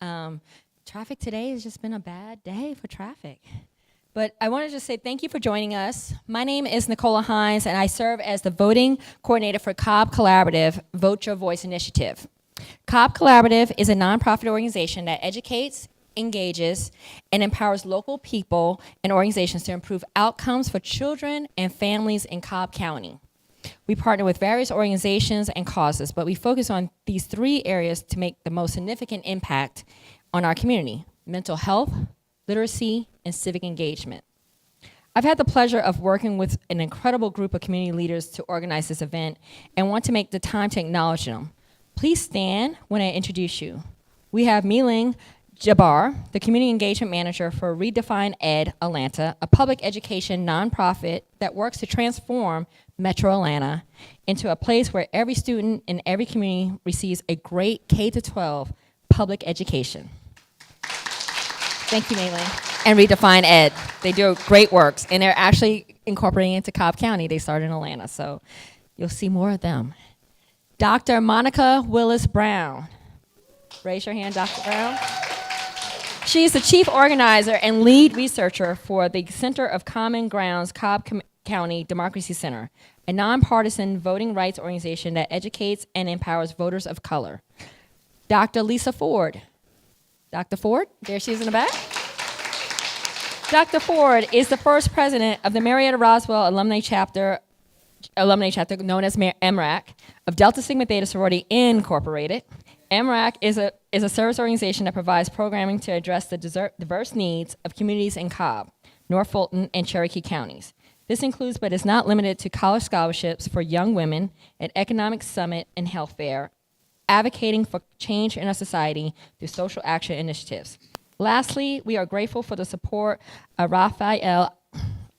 Traffic today has just been a bad day for traffic. But I wanted to just say thank you for joining us. My name is Nicola Hines, and I serve as the voting coordinator for Cobb Collaborative Vote Your Voice Initiative. Cobb Collaborative is a nonprofit organization that educates, engages, and empowers local people and organizations to improve outcomes for children and families in Cobb County. We partner with various organizations and causes, but we focus on these three areas to make the most significant impact on our community: mental health, literacy, and civic engagement. I've had the pleasure of working with an incredible group of community leaders to organize this event and want to make the time to acknowledge them. Please stand when I introduce you. We have Meeling Jabbar, the Community Engagement Manager for Redefine Ed Atlanta, a public education nonprofit that works to transform Metro Atlanta into a place where every student in every community receives a great K-12 public education. Thank you, Maylin. And Redefine Ed. They do great works, and they're actually incorporating into Cobb County. They started in Atlanta, so you'll see more of them. Dr. Monica Willis Brown. Raise your hand, Dr. Brown. She is the chief organizer and lead researcher for the Center of Common Ground's Cobb County Democracy Center, a nonpartisan voting rights organization that educates and empowers voters of color. Dr. Lisa Ford. Dr. Ford, there she is in the back. Dr. Ford is the first president of the Marietta Roswell alumni chapter known as MRAC of Delta Sigma Theta Sorority Incorporated. MRAC is a service organization that provides programming to address the diverse needs of communities in Cobb, North Fulton, and Cherokee counties. This includes, but is not limited to, college scholarships for young women, an economic summit and health fair, advocating for change in our society through social action initiatives. Lastly, we are grateful for the support of Raphael.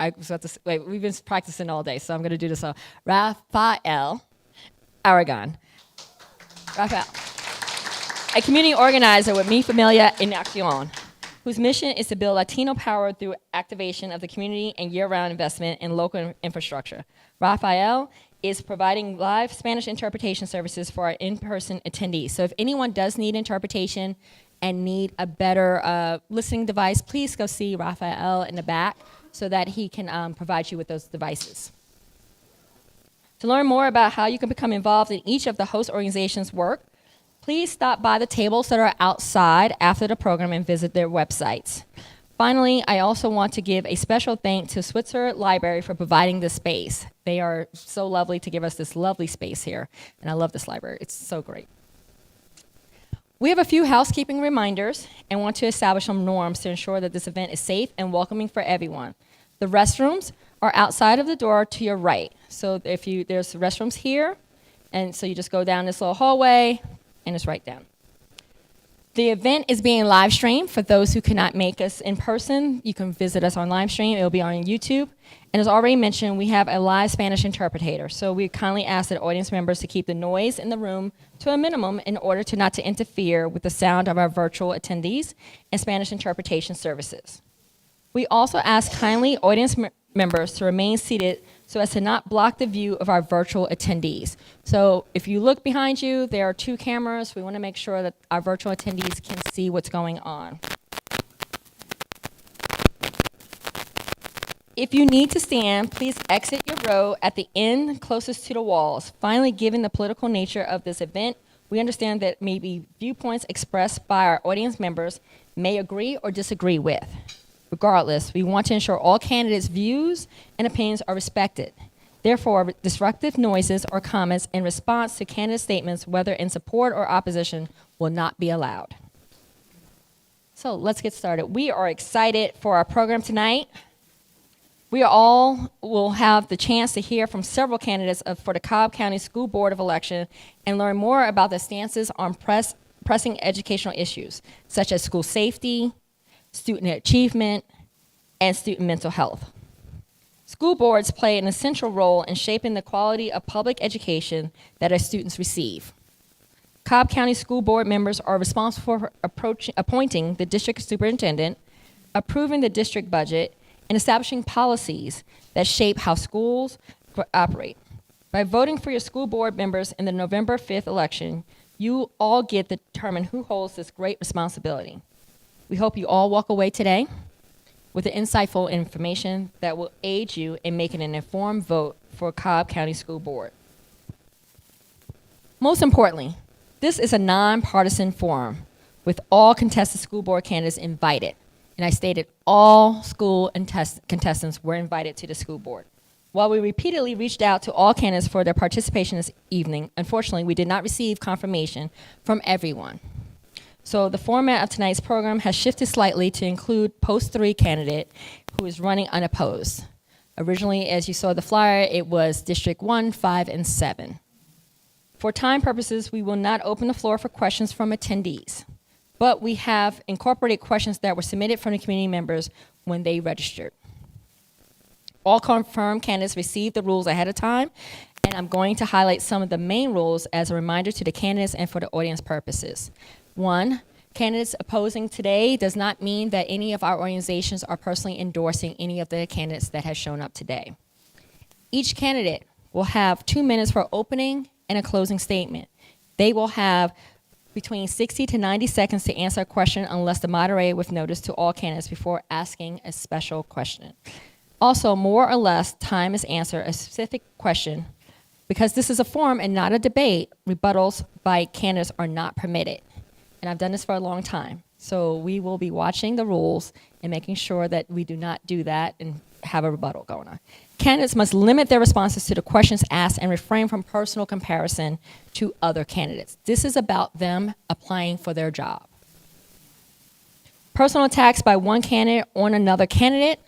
We've been practicing all day, so I'm going to do this. Raphael Aragon. Raphael, a community organizer with Mi Familia en Acción, whose mission is to build Latino power through activation of the community and year-round investment in local infrastructure. Raphael is providing live Spanish interpretation services for our in-person attendees. So if anyone does need interpretation and need a better listening device, please go see Raphael in the back so that he can provide you with those devices. To learn more about how you can become involved in each of the host organizations' work, please stop by the tables that are outside after the program and visit their websites. Finally, I also want to give a special thank to Switzer Library for providing this space. They are so lovely to give us this lovely space here, and I love this library. It's so great. We have a few housekeeping reminders and want to establish some norms to ensure that this event is safe and welcoming for everyone. The restrooms are outside of the door to your right. So there's restrooms here, and so you just go down this little hallway, and it's right down. The event is being live streamed. For those who cannot make us in person, you can visit us on live stream. It will be on YouTube. And as already mentioned, we have a live Spanish interpreter. So we kindly ask that audience members to keep the noise in the room to a minimum in order to not to interfere with the sound of our virtual attendees and Spanish interpretation services. We also ask kindly audience members to remain seated so as to not block the view of our virtual attendees. So if you look behind you, there are 2 cameras. We want to make sure that our virtual attendees can see what's going on. If you need to stand, please exit your row at the end closest to the walls. Finally, given the political nature of this event, we understand that maybe viewpoints expressed by our audience members may agree or disagree with. Regardless, we want to ensure all candidates' views and opinions are respected. Therefore, disruptive noises or comments in response to candidate statements, whether in support or opposition, will not be allowed. So let's get started. We are excited for our program tonight. We all will have the chance to hear from several candidates for the Cobb County School Board of Election and learn more about the stances on pressing educational issues, such as school safety, student achievement, and student mental health. School boards play an essential role in shaping the quality of public education that our students receive. Cobb County School Board members are responsible for appointing the district superintendent, approving the district budget, and establishing policies that shape how schools operate. By voting for your school board members in the November 5th election, you all get to determine who holds this great responsibility. We hope you all walk away today with the insightful information that will aid you in making an informed vote for Cobb County School Board. Most importantly, this is a nonpartisan forum with all contested school board candidates invited. And I stated all school contestants were invited to the school board. While we repeatedly reached out to all candidates for their participation this evening, unfortunately, we did not receive confirmation from everyone. So the format of tonight's program has shifted slightly to include post 3 candidate who is running unopposed. Originally, as you saw the flyer, it was District 1, 5, and 7. For time purposes, we will not open the floor for questions from attendees, but we have incorporated questions that were submitted from the community members when they registered. All confirmed candidates received the rules ahead of time, and I'm going to highlight some of the main rules as a reminder to the candidates and for the audience purposes. 1, candidates opposing today does not mean that any of our organizations are personally endorsing any of the candidates that have shown up today. Each candidate will have 2 minutes for opening and a closing statement. They will have between 60 to 90 seconds to answer a question unless the moderator with notice to all candidates before asking a special question. Also, more or less time is answered a specific question. Because this is a forum and not a debate, rebuttals by candidates are not permitted. And I've done this for a long time. So we will be watching the rules and making sure that we do not do that and have a rebuttal going on. Candidates must limit their responses to the questions asked and refrain from personal comparison to other candidates. This is about them applying for their job. Personal attacks by one candidate on another candidate,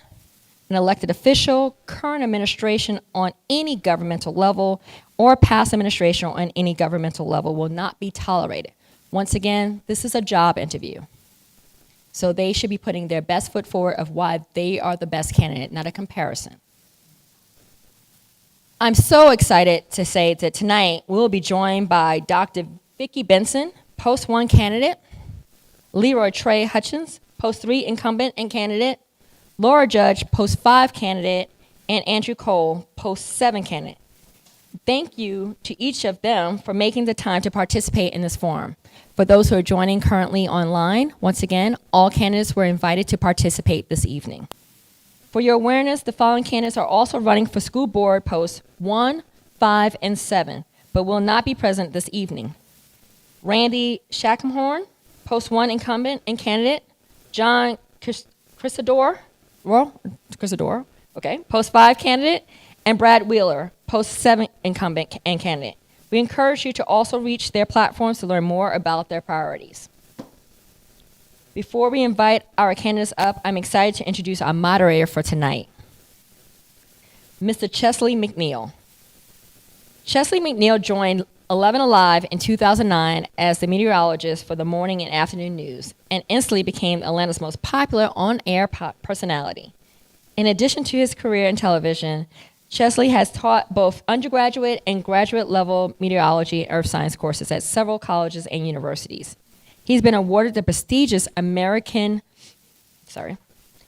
an elected official, current administration on any governmental level, or past administration on any governmental level will not be tolerated. Once again, this is a job interview. So they should be putting their best foot forward of why they are the best candidate, not a comparison. I'm so excited to say that tonight we'll be joined by Dr. Vicki Benson, Post 1 candidate, Leroy Trey Hutchins, Post 3 incumbent and candidate, Laura Judge, Post 5 candidate, and Andrew Cole, Post 7 candidate. Thank you to each of them for making the time to participate in this forum. For those who are joining currently online, once again, all candidates were invited to participate this evening. For your awareness, the following candidates are also running for school board posts 1, 5, and 7, but will not be present this evening. Randy Shackhorn, Post 1 incumbent and candidate, John Crisador, Post 5 candidate, and Brad Wheeler, Post 7 incumbent and candidate. We encourage you to also reach their platforms to learn more about their priorities. Before we invite our candidates up, I'm excited to introduce our moderator for tonight, Mr. Chesley McNeil. Chesley McNeil joined 11 Alive in 2009 as the meteorologist for the morning and afternoon news and instantly became Atlanta's most popular on-air personality. In addition to his career in television, Chesley has taught both undergraduate and graduate level meteorology and earth science courses at several colleges and universities. He's been awarded the prestigious American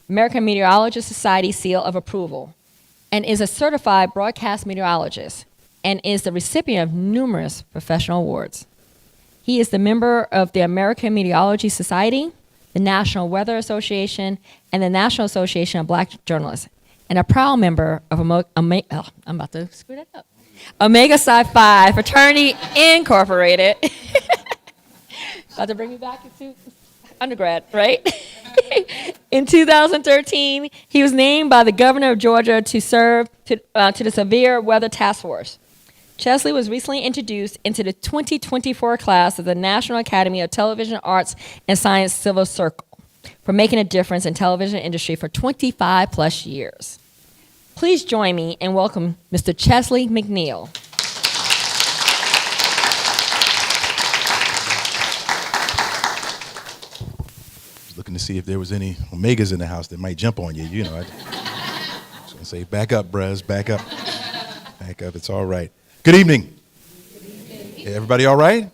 Meteorological Society Seal of Approval and is a certified broadcast meteorologist and is the recipient of numerous professional awards. He is the member of the American Meteorology Society, the National Weather Association, and the National Association of Black Journalists, and a proud member of Omega Psi Phi Fraternity Incorporated. About to bring me back into undergrad, right? In 2013, he was named by the governor of Georgia to serve to the Severe Weather Task Force. Chesley was recently introduced into the 2024 class of the National Academy of Television Arts and Science Civil Circle for making a difference in television industry for 25 plus years. Please join me in welcome Mr. Chesley McNeil. Looking to see if there was any Omegas in the house that might jump on you. You know, I was going to say, back up, Brez, back up. Back up, it's all right. Good evening. Everybody all right?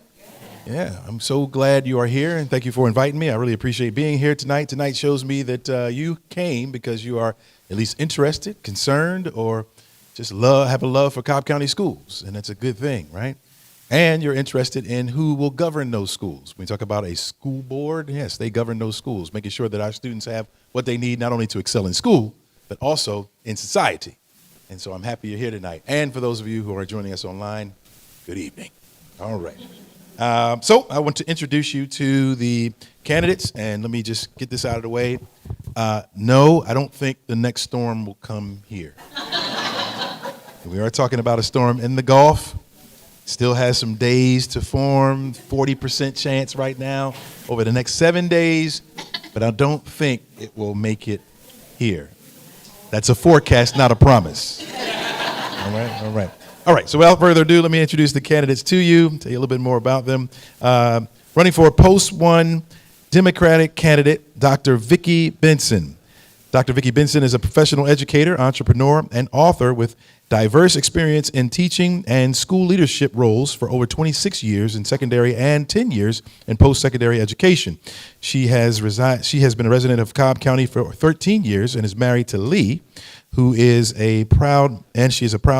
Yeah, I'm so glad you are here, and thank you for inviting me. I really appreciate being here tonight. Tonight shows me that you came because you are at least interested, concerned, or just have a love for Cobb County schools, and that's a good thing, right? And you're interested in who will govern those schools. When we talk about a school board, yes, they govern those schools, making sure that our students have what they need not only to excel in school, but also in society. And so I'm happy you're here tonight. And for those of you who are joining us online, good evening. All right. So I want to introduce you to the candidates, and let me just get this out of the way. No, I don't think the next storm will come here. We are talking about a storm in the Gulf. Still has some days to form, 40% chance right now over the next 7 days, but I don't think it will make it here. That's a forecast, not a promise. All right. So without further ado, let me introduce the candidates to you, tell you a little bit more about them. Running for Post 1 Democratic candidate, Dr. Vicki Benson. Dr. Vicki Benson is a professional educator, entrepreneur, and author with diverse experience in teaching and school leadership roles for over 26 years in secondary and 10 years in post-secondary education. She has been a resident of Cobb County for 13 years and is married to Lee, who is a proud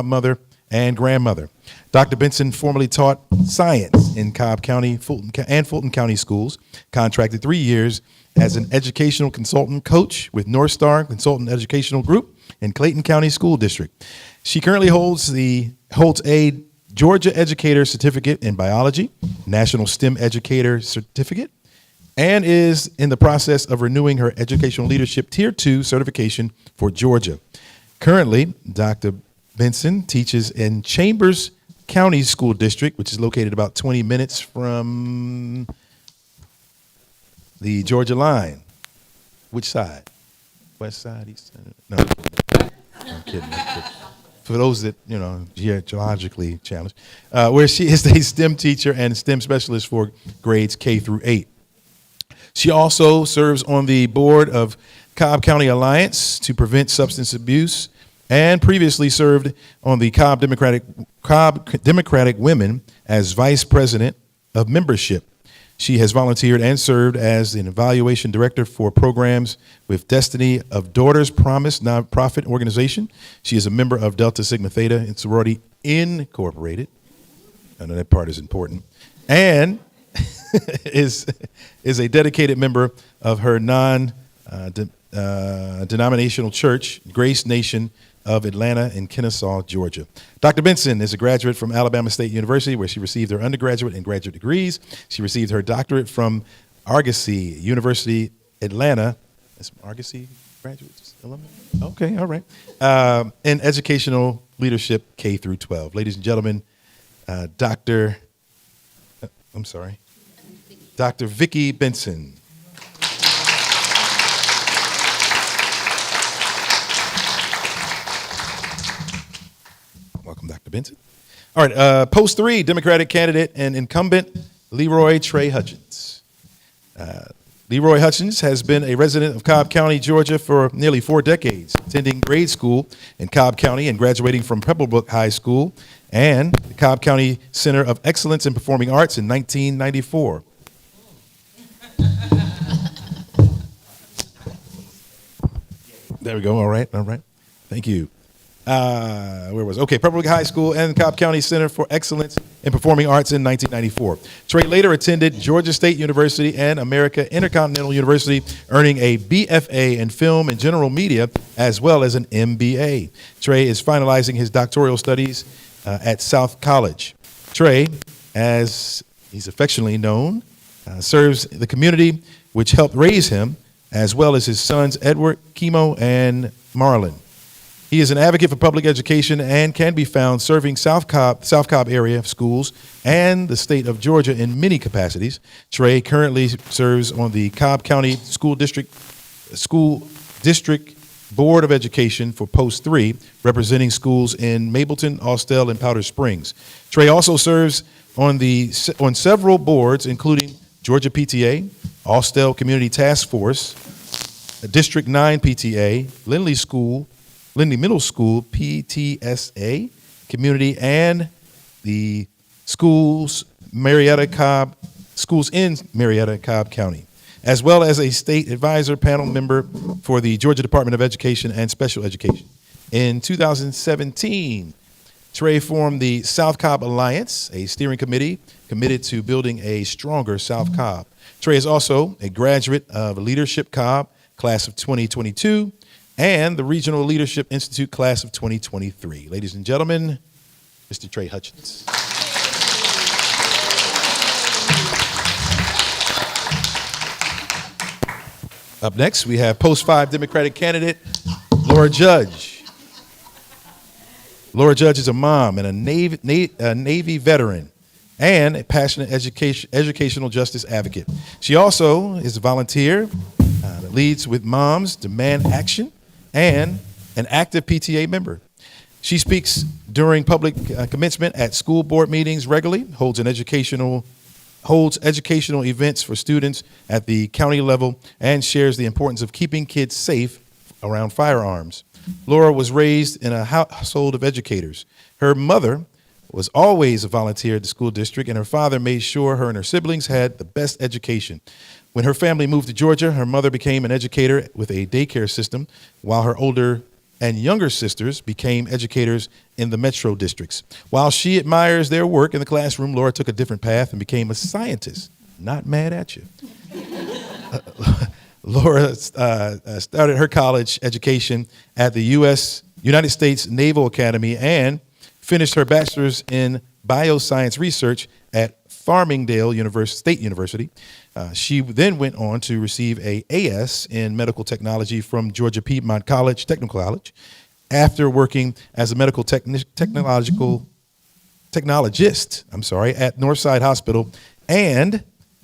mother and grandmother. Dr. Benson formerly taught science in Cobb County and Fulton County schools, contracted 3 years as an educational consultant coach with North Star Consultant Educational Group in Clayton County School District. She currently holds a Georgia Educator Certificate in Biology, National STEM Educator Certificate, and is in the process of renewing her Educational Leadership Tier 2 certification for Georgia. Currently, Dr. Benson teaches in Chambers County School District, which is located about 20 minutes from the Georgia line. Which side? West side, east side? No, I'm kidding. For those that, geologically challenged, where she is a STEM teacher and STEM specialist for grades K through 8. She also serves on the board of Cobb County Alliance to Prevent Substance Abuse and previously served on the Cobb Democratic Women as vice president of membership. She has volunteered and served as an evaluation director for programs with Destiny of Daughters Promise nonprofit organization. She is a member of Delta Sigma Theta and Sorority Incorporated. I know that part is important. And is a dedicated member of her denominational church, Grace Nation of Atlanta in Kennesaw, Georgia. Dr. Benson is a graduate from Alabama State University, where she received her undergraduate and graduate degrees. She received her doctorate from Argosy University, Atlanta. That's Argosy graduates, alumni? Okay, all right. In educational leadership, K through 12. Ladies and gentlemen, Dr. Vicki Benson. Welcome, Dr. Benson. All right, Post 3 Democratic candidate and incumbent, Leroy Trey Hutchins. Leroy Hutchins has been a resident of Cobb County, Georgia for nearly 4 decades, attending grade school in Cobb County and graduating from Pebblebrook High School and the Cobb County Center of Excellence in Performing Arts in 1994. There we go. All right. Thank you. Pebblebrook High School and Cobb County Center for Excellence in Performing Arts in 1994. Trey later attended Georgia State University and American Intercontinental University, earning a BFA in Film and General Media, as well as an MBA. Trey is finalizing his doctoral studies at South College. Trey, as he's affectionately known, serves the community which helped raise him, as well as his sons Edward, Chemo, and Marlon. He is an advocate for public education and can be found serving South Cobb area schools and the state of Georgia in many capacities. Trey currently serves on the Cobb County School District Board of Education for Post 3, representing schools in Mableton, Austell, and Powder Springs. Trey also serves on several boards, including Georgia PTA, Austell Community Task Force, District 9 PTA, Lindley Middle School, PTSA, Community, and the schools in Marietta, Cobb County, as well as a state advisor panel member for the Georgia Department of Education and Special Education. In 2017, Trey formed the South Cobb Alliance, a steering committee committed to building a stronger South Cobb. Trey is also a graduate of Leadership Cobb, class of 2022, and the Regional Leadership Institute, class of 2023. Ladies and gentlemen, Mr. Trey Hutchins. Up next, we have Post 5 Democratic candidate, Laura Judge. Laura Judge is a mom and a Navy veteran and a passionate educational justice advocate. She also is a volunteer that leads with Moms Demand Action and an active PTA member. She speaks during public commencement at school board meetings regularly, holds educational events for students at the county level, and shares the importance of keeping kids safe around firearms. Laura was raised in a household of educators. Her mother was always a volunteer at the school district, and her father made sure her and her siblings had the best education. When her family moved to Georgia, her mother became an educator with a daycare system, while her older and younger sisters became educators in the metro districts. While she admires their work in the classroom, Laura took a different path and became a scientist. Not mad at you. Laura started her college education at the United States Naval Academy and finished her bachelor's in bioscience research at Farmingdale State University. She then went on to receive a AS in medical technology from Georgia Piedmont Technical College. After working as a medical technologist at Northside Hospital, and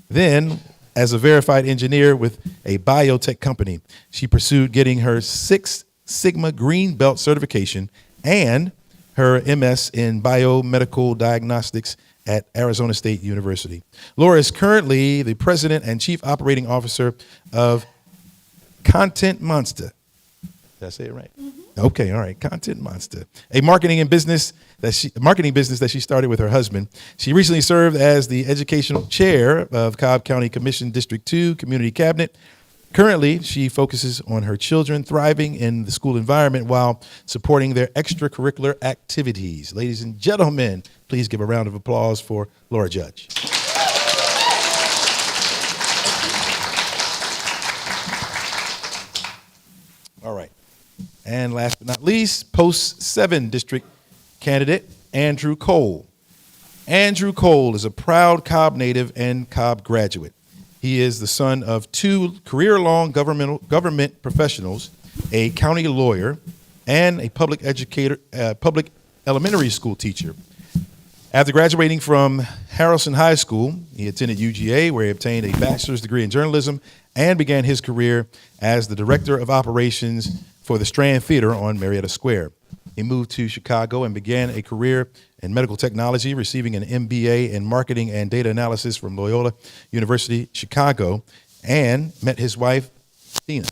then as a verified engineer with a biotech company. She pursued getting her Six Sigma Green Belt certification and her MS in biomedical diagnostics at Arizona State University. Laura is currently the president and chief operating officer of Content Monster. Did I say it right? Mm-hmm. Okay, all right. Content Monster, a marketing business that she started with her husband. She recently served as the educational chair of Cobb County Commission District 2 Community Cabinet. Currently, she focuses on her children thriving in the school environment while supporting their extracurricular activities. Ladies and gentlemen, please give a round of applause for Laura Judge. All right. And last but not least, Post 7 District candidate, Andrew Cole. Andrew Cole is a proud Cobb native and Cobb graduate. He is the son of two career-long government professionals, a county lawyer, and a public elementary school teacher. After graduating from Harrelson High School, he attended UGA, where he obtained a bachelor's degree in journalism and began his career as the director of operations for the Strand Theater on Marietta Square. He moved to Chicago and began a career in medical technology, receiving an MBA in marketing and data analysis from Loyola University, Chicago, and met his wife, Dina.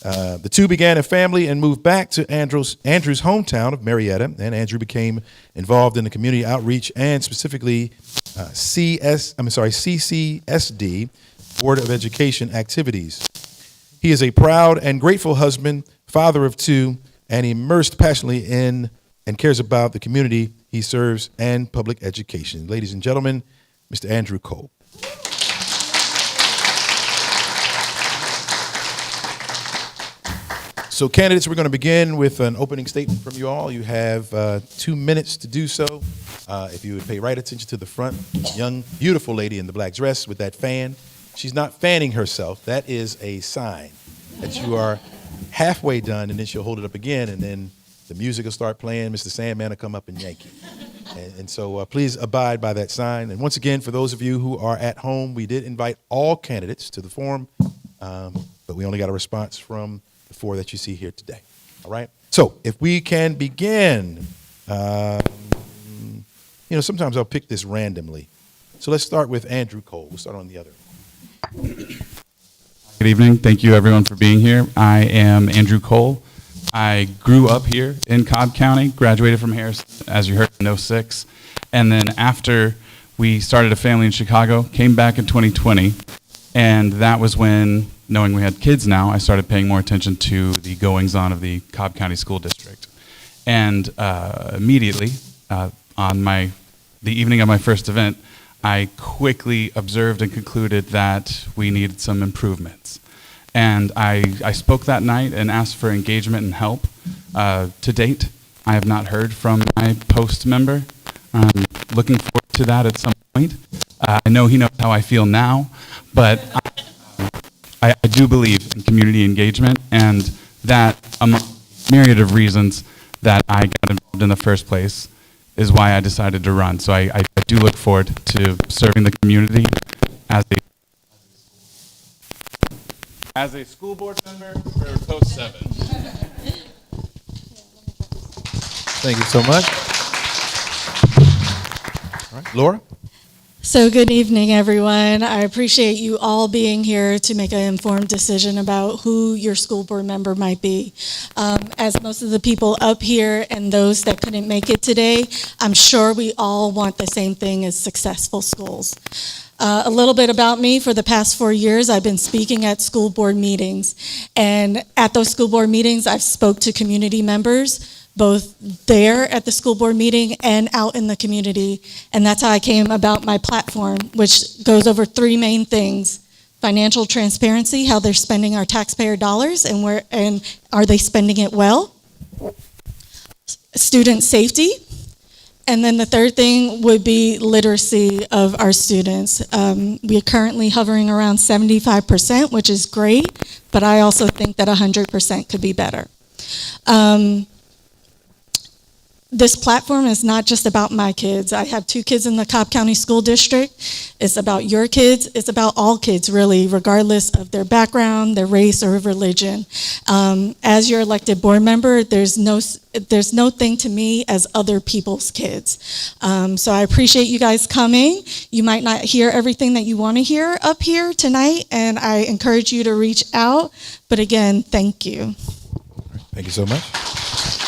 The two began a family and moved back to Andrew's hometown of Marietta, and Andrew became involved in the community outreach and specifically CCSD, Board of Education activities. He is a proud and grateful husband, father of two, and immersed passionately in and cares about the community he serves and public education. Ladies and gentlemen, Mr. Andrew Cole. So candidates, we're going to begin with an opening statement from you all. You have 2 minutes to do so. If you would pay right attention to the front, young, beautiful lady in the black dress with that fan. She's not fanning herself. That is a sign that you are halfway done, and then she'll hold it up again, and then the music will start playing. Mr. Sandman will come up and yank you. And so please abide by that sign. And once again, for those of you who are at home, we did invite all candidates to the forum, but we only got a response from the 4 that you see here today. All right? So if we can begin, sometimes I'll pick this randomly. So let's start with Andrew Cole. We'll start on the other. Good evening. Thank you, everyone, for being here. I am Andrew Cole. I grew up here in Cobb County, graduated from Harrison, as you heard, in 2006. And then after we started a family in Chicago, came back in 2020. And that was when, knowing we had kids now, I started paying more attention to the goings-on of the Cobb County School District. And immediately, on the evening of my first event, I quickly observed and concluded that we needed some improvements. And I spoke that night and asked for engagement and help. To date, I have not heard from my post member. I'm looking forward to that at some point. I know he knows how I feel now, but I do believe in community engagement, and that, among a myriad of reasons that I got involved in the first place, is why I decided to run. So I do look forward to serving the community as a school board member for Post 7. Thank you so much. All right, Laura? So good evening, everyone. I appreciate you all being here to make an informed decision about who your school board member might be. As most of the people up here and those that couldn't make it today, I'm sure we all want the same thing as successful schools. A little bit about me. For the past 4 years, I've been speaking at school board meetings. And at those school board meetings, I've spoke to community members, both there at the school board meeting and out in the community. And that's how I came about my platform, which goes over 3 main things: financial transparency, how they're spending our taxpayer dollars, and are they spending it well? Student safety. And then the third thing would be literacy of our students. We are currently hovering around 75%, which is great, but I also think that 100% could be better. This platform is not just about my kids. I have 2 kids in the Cobb County School District. It's about your kids. It's about all kids, really, regardless of their background, their race, or religion. As your elected board member, there's no thing to me as other people's kids. So I appreciate you guys coming. You might not hear everything that you want to hear up here tonight, and I encourage you to reach out. But again, thank you. Thank you so much.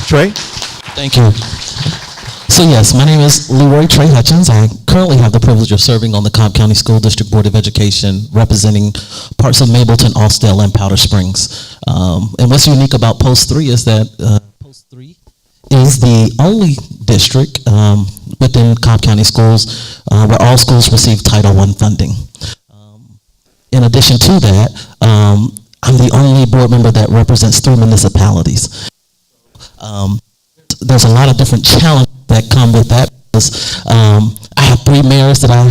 Trey? Thank you. So yes, my name is Leroy Trey Hutchins. I currently have the privilege of serving on the Cobb County School District Board of Education, representing parts of Mableton, Austell, and Powder Springs. And what's unique about Post 3 is that Post 3 is the only district within Cobb County Schools where all schools receive Title I funding. In addition to that, I'm the only board member that represents 3 municipalities. There's a lot of different challenges that come with that. I have 3 mayors that I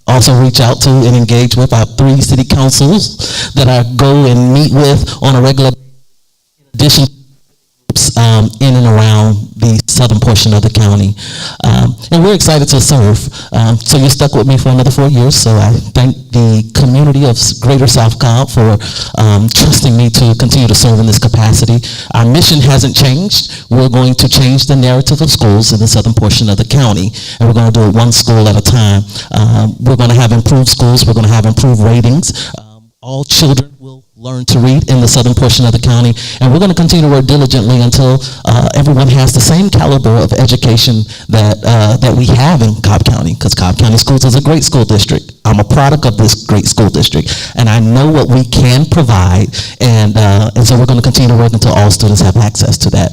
also reach out to and engage with. I have 3 city councils that I go and meet with on a regular basis, in addition to in and around the southern portion of the county. And we're excited to serve. So you stuck with me for another 4 years, so I thank the community of Greater South Cobb for trusting me to continue to serve in this capacity. Our mission hasn't changed. We're going to change the narrative of schools in the southern portion of the county, and we're going to do it one school at a time. We're going to have improved schools. We're going to have improved ratings. All children will learn to read in the southern portion of the county, and we're going to continue to work diligently until everyone has the same caliber of education that we have in Cobb County, because Cobb County Schools is a great school district. I'm a product of this great school district, and I know what we can provide, and so we're going to continue to work until all students have access to that.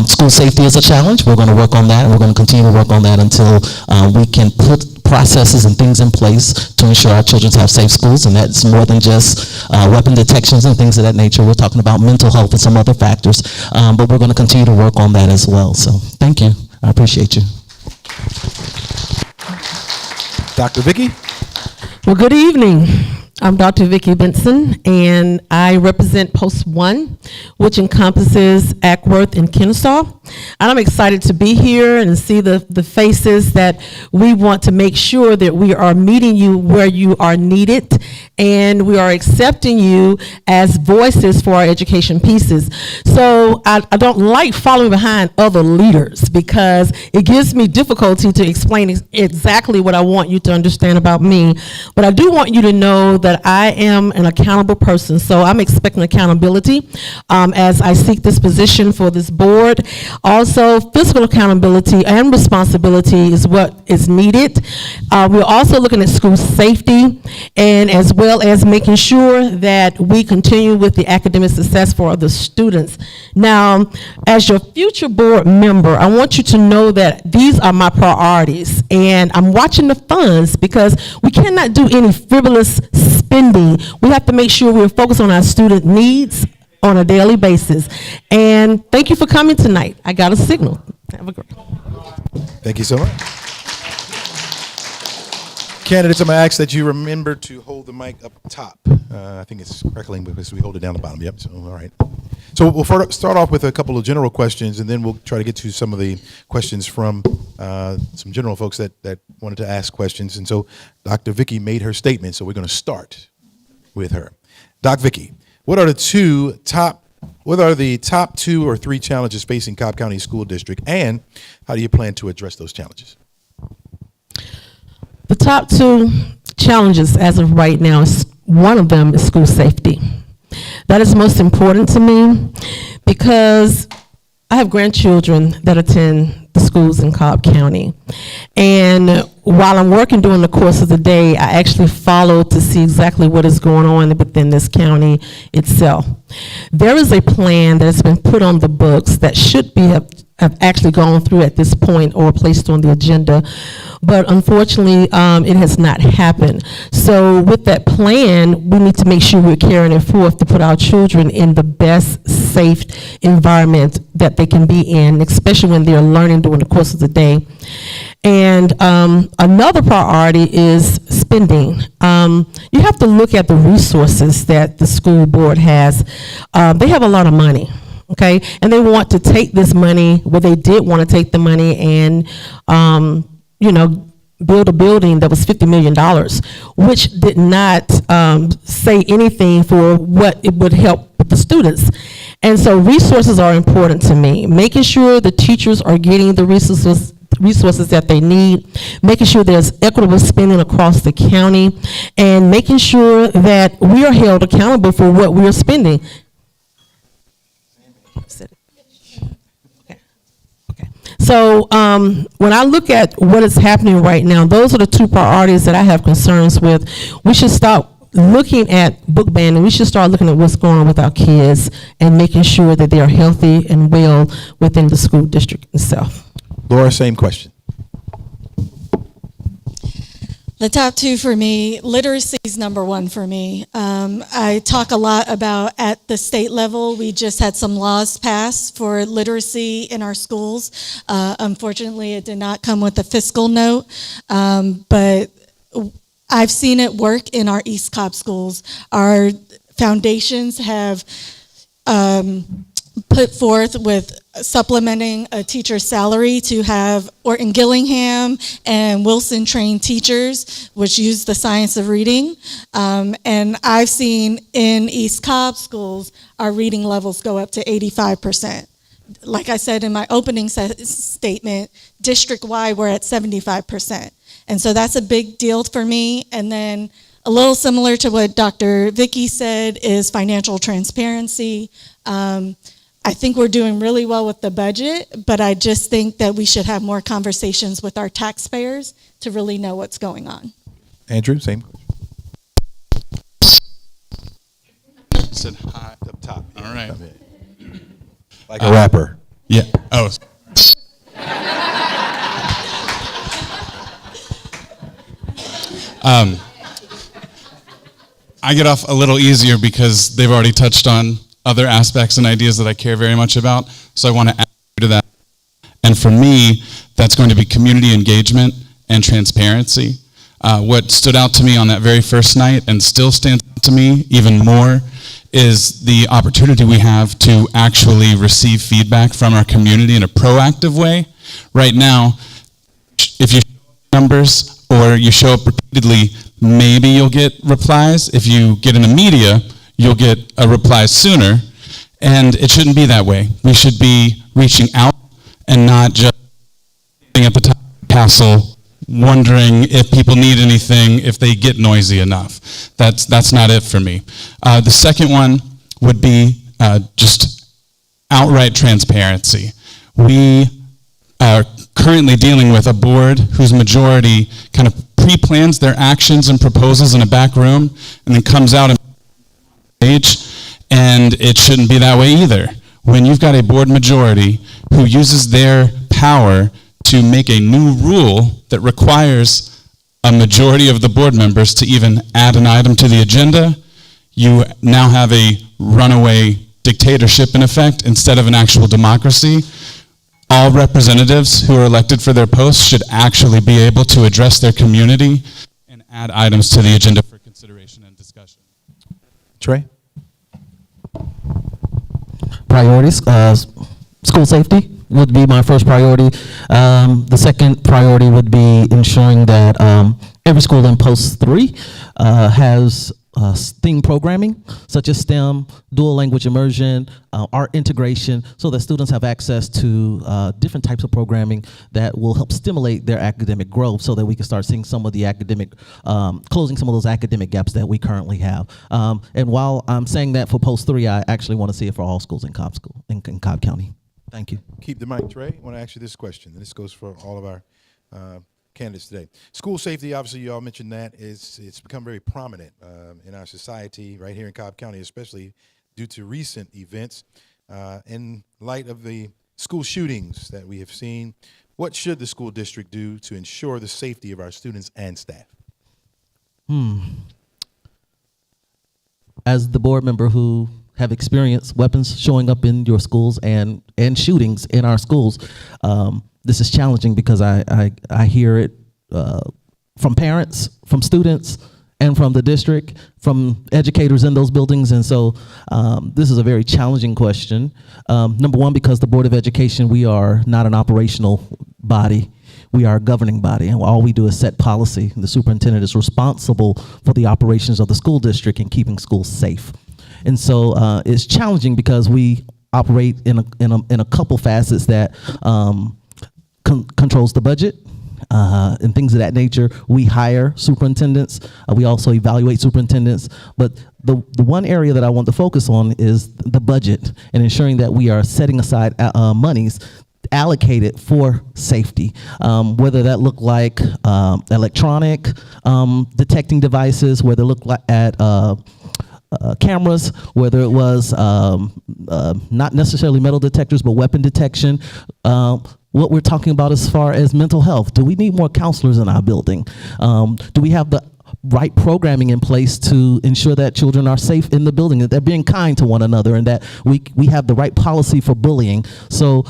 School safety is a challenge. We're going to work on that, and we're going to continue to work on that until we can put processes and things in place to ensure our children have safe schools, and that's more than just weapon detections and things of that nature. We're talking about mental health and some other factors, but we're going to continue to work on that as well. So thank you. I appreciate you. Dr. Vicky? Well, good evening. I'm Dr. Vicki Benson, and I represent Post 1, which encompasses Ackworth and Kennesaw. And I'm excited to be here and see the faces that we want to make sure that we are meeting you where you are needed, and we are accepting you as voices for our education pieces. So I don't like following behind other leaders because it gives me difficulty to explain exactly what I want you to understand about me. But I do want you to know that I am an accountable person, so I'm expecting accountability as I seek this position for this board. Also, fiscal accountability and responsibility is what is needed. We're also looking at school safety and as well well as making sure that we continue with the academic success for the students. Now, as your future board member, I want you to know that these are my priorities, and I'm watching the funds because we cannot do any frivolous spending. We have to make sure we're focused on our student needs on a daily basis. And thank you for coming tonight. I got a signal. Have a great. Thank you so much. Candidates, I'm going to ask that you remember to hold the mic up top. I think it's crackling because we hold it down the bottom. Yep, so all right. So we'll start off with a couple of general questions, and then we'll try to get to some of the questions from some general folks that wanted to ask questions. And so Dr. Vicky made her statement, so we're going to start with her. Doc Vicky, what are the top 2 or 3 challenges facing Cobb County School District, and how do you plan to address those challenges? The top 2 challenges as of right now is one of them is school safety. That is most important to me because I have grandchildren that attend the schools in Cobb County. And while I'm working during the course of the day, I actually follow to see exactly what is going on within this county itself. There is a plan that has been put on the books that should have actually gone through at this point or placed on the agenda, but unfortunately it has not happened. So with that plan, we need to make sure we're carrying it forth to put our children in the best safe environment that they can be in, especially when they're learning during the course of the day. And another priority is spending. You have to look at the resources that the school board has. They have a lot of money. Okay, and they want to take this money, they did want to take the money and, build a building that was $50 million, which did not say anything for what it would help with the students. And so resources are important to me. Making sure the teachers are getting the resources that they need, making sure there's equitable spending across the county, and making sure that we are held accountable for what we are spending. So when I look at what is happening right now, those are the 2 priorities that I have concerns with. We should stop looking at book banning. We should start looking at what's going on with our kids and making sure that they are healthy and well within the school district itself. Laura, same question. The top 2 for me, literacy is number 1 for me. I talk a lot about at the state level, we just had some laws passed for literacy in our schools. Unfortunately, it did not come with a fiscal note, but I've seen it work in our East Cobb schools. Our foundations have put forth with supplementing a teacher's salary to have Orton Gillingham and Wilson trained teachers, which use the science of reading. And I've seen in East Cobb schools, our reading levels go up to 85%. Like I said in my opening statement, district-wide, we're at 75%. And so that's a big deal for me. And then a little similar to what Dr. Vicky said is financial transparency. I think we're doing really well with the budget, but I just think that we should have more conversations with our taxpayers to really know what's going on. Andrew, same. Said hi. Up top. Yeah, All right. up here. Like a rapper. Yeah. Oh. I get off a little easier because they've already touched on other aspects and ideas that I care very much about, so I want to add to that. And for me, that's going to be community engagement and transparency. What stood out to me on that very first night and still stands out to me even more is the opportunity we have to actually receive feedback from our community in a proactive way. Right now, if you show numbers or you show up repeatedly, maybe you'll get replies. If you get in the media, you'll get a reply sooner, and it shouldn't be that way. We should be reaching out and not just sitting at the top of the castle wondering if people need anything, if they get noisy enough. That's not it for me. The second one would be just outright transparency. We are currently dealing with a board whose majority kind of pre-plans their actions and proposals in a back room and then comes out and page, and it shouldn't be that way either. When you've got a board majority who uses their power to make a new rule that requires a majority of the board members to even add an item to the agenda, you now have a runaway dictatorship in effect instead of an actual democracy. All representatives who are elected for their posts should actually be able to address their community and add items to the agenda for consideration and discussion. Trey? Priorities, school safety would be my first priority. The second priority would be ensuring that every school in Post 3 has STEAM programming, such as STEM, dual language immersion, art integration, so that students have access to different types of programming that will help stimulate their academic growth so that we can start seeing some of the academic, closing some of those academic gaps that we currently have. And while I'm saying that for Post 3, I actually want to see it for all schools in Cobb County. Thank you. Keep the mic, Trey. I want to ask you this question, and this goes for all of our candidates today. School safety, obviously, you all mentioned that. It's become very prominent in our society, right here in Cobb County, especially due to recent events. In light of the school shootings that we have seen, what should the school district do to ensure the safety of our students and staff? As the board member who have experienced weapons showing up in your schools and shootings in our schools, this is challenging because I hear it from parents, from students, and from the district, from educators in those buildings. And so this is a very challenging question. Number one, because the Board of Education, we are not an operational body. We are a governing body, and all we do is set policy. The superintendent is responsible for the operations of the school district and keeping schools safe. And so it's challenging because we operate in a couple facets that controls the budget and things of that nature. We hire superintendents. We also evaluate superintendents. But the one area that I want to focus on is the budget and ensuring that we are setting aside monies allocated for safety, whether that look like electronic detecting devices, whether look like at cameras, whether it was not necessarily metal detectors, but weapon detection. What we're talking about as far as mental health. Do we need more counselors in our building? Do we have the right programming in place to ensure that children are safe in the building, that they're being kind to one another, and that we have the right policy for bullying? So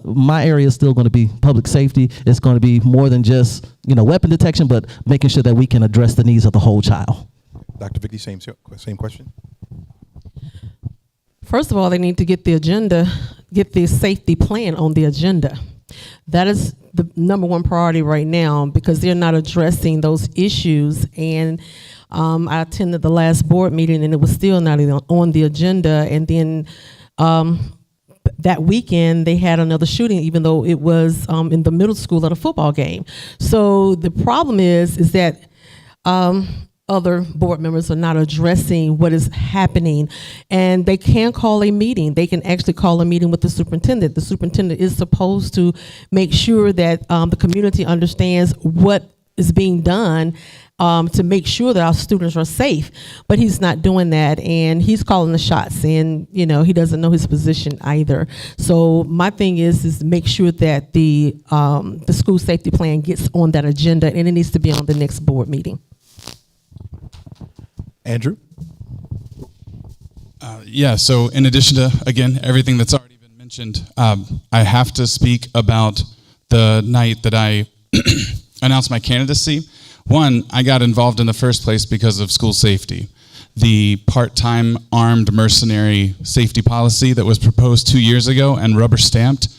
my area is still going to be public safety. It's going to be more than just weapon detection, but making sure that we can address the needs of the whole child. Dr. Vicky, same question. First of all, they need to get the safety plan on the agenda. That is the number one priority right now because they're not addressing those issues. And I attended the last board meeting and it was still not even on the agenda. And then that weekend they had another shooting, even though it was in the middle school at a football game. So the problem is that other board members are not addressing what is happening, and they can call a meeting. They can actually call a meeting with the superintendent. The superintendent is supposed to make sure that the community understands what is being done to make sure that our students are safe, but he's not doing that, and he's calling the shots, and he doesn't know his position either. So my thing is make sure that the school safety plan gets on that agenda, and it needs to be on the next board meeting. Andrew? So in addition to, again, everything that's already been mentioned, I have to speak about the night that I announced my candidacy. One, I got involved in the first place because of school safety. The part-time armed mercenary safety policy that was proposed 2 years ago and rubber stamped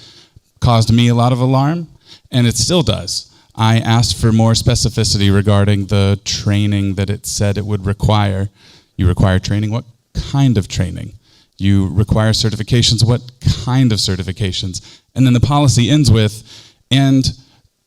caused me a lot of alarm, and it still does. I asked for more specificity regarding the training that it said it would require. You require training? What kind of training? You require certifications? What kind of certifications? And then the policy ends with, and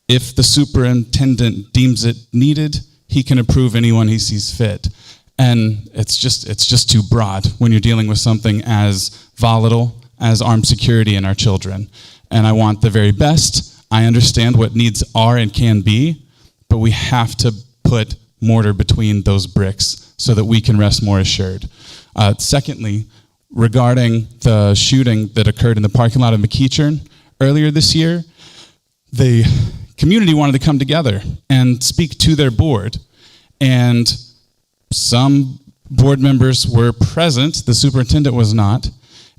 if the superintendent deems it needed, he can approve anyone he sees fit. And it's just too broad when you're dealing with something as volatile as armed security in our children. And I want the very best. I understand what needs are and can be, but we have to put mortar between those bricks so that we can rest more assured. Secondly, regarding the shooting that occurred in the parking lot of McEachern earlier this year, the community wanted to come together and speak to their board. And some board members were present, the superintendent was not,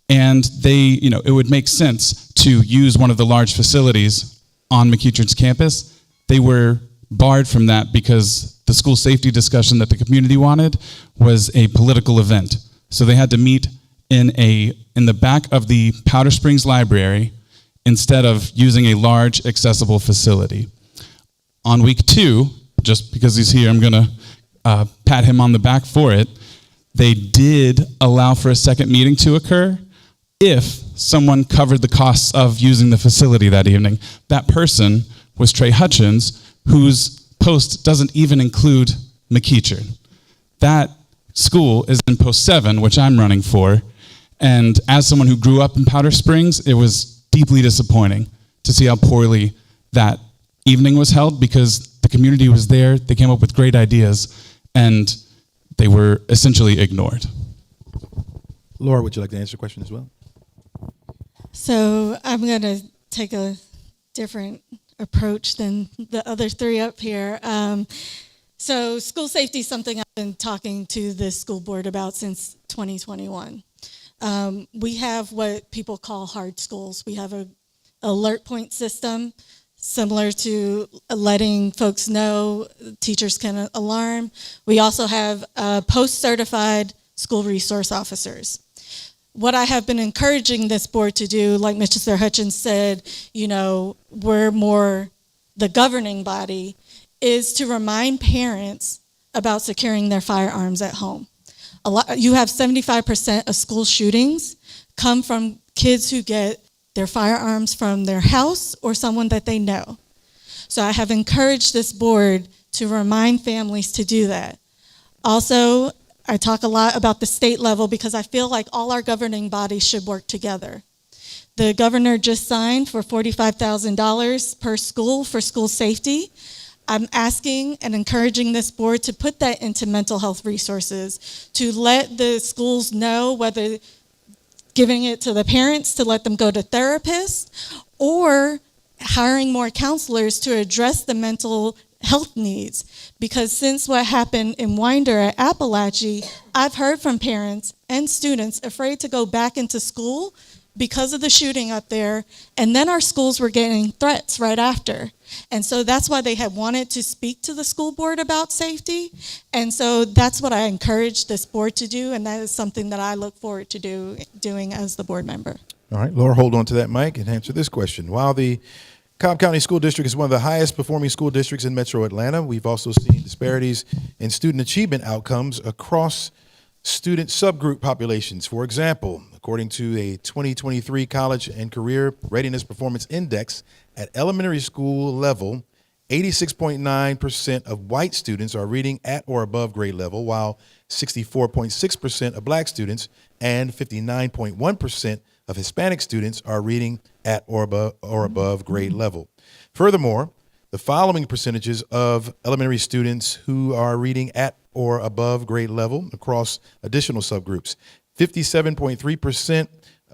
and it would make sense to use one of the large facilities on McEachern's campus. They were barred from that because the school safety discussion that the community wanted was a political event. So they had to meet in the back of the Powder Springs Library instead of using a large accessible facility. On week 2, just because he's here, I'm gonna pat him on the back for it. They did allow for a second meeting to occur if someone covered the costs of using the facility that evening. That person was Trey Hutchins, whose post doesn't even include McEachern. That school is in post 7, which I'm running for, and as someone who grew up in Powder Springs, it was deeply disappointing to see how poorly that evening was held because the community was there, they came up with great ideas, and they were essentially ignored. Laura, would you like to answer the question as well? So I'm going to take a different approach than the other 3 up here. So school safety is something I've been talking to the school board about since 2021. We have what people call hard schools. We have an alert point system similar to letting folks know teachers can alarm. We also have post-certified school resource officers. What I have been encouraging this board to do, like Mr. Hutchins said, we're more the governing body, is to remind parents about securing their firearms at home. You have 75% of school shootings come from kids who get their firearms from their house or someone that they know. So I have encouraged this board to remind families to do that. Also, I talk a lot about the state level because I feel like all our governing bodies should work together. The governor just signed for $45,000 per school for school safety. I'm asking and encouraging this board to put that into mental health resources, to let the schools know whether giving it to the parents to let them go to therapists or hiring more counselors to address the mental health needs. Because since what happened in Winder at Appalachia, I've heard from parents and students afraid to go back into school because of the shooting up there, and then our schools were getting threats right after. And so that's why they had wanted to speak to the school board about safety. And so that's what I encourage this board to do, and that is something that I look forward to doing as the board member. All right, Laura, hold on to that mic and answer this question. While the Cobb County School District is one of the highest performing school districts in Metro Atlanta, we've also seen disparities in student achievement outcomes across student subgroup populations. For example, according to a 2023 College and Career Readiness Performance Index, at elementary school level, 86.9% of white students are reading at or above grade level, while 64.6% of black students and 59.1% of Hispanic students are reading at or above grade level. Furthermore, the following percentages of elementary students who are reading at or above grade level across additional subgroups: 57.3%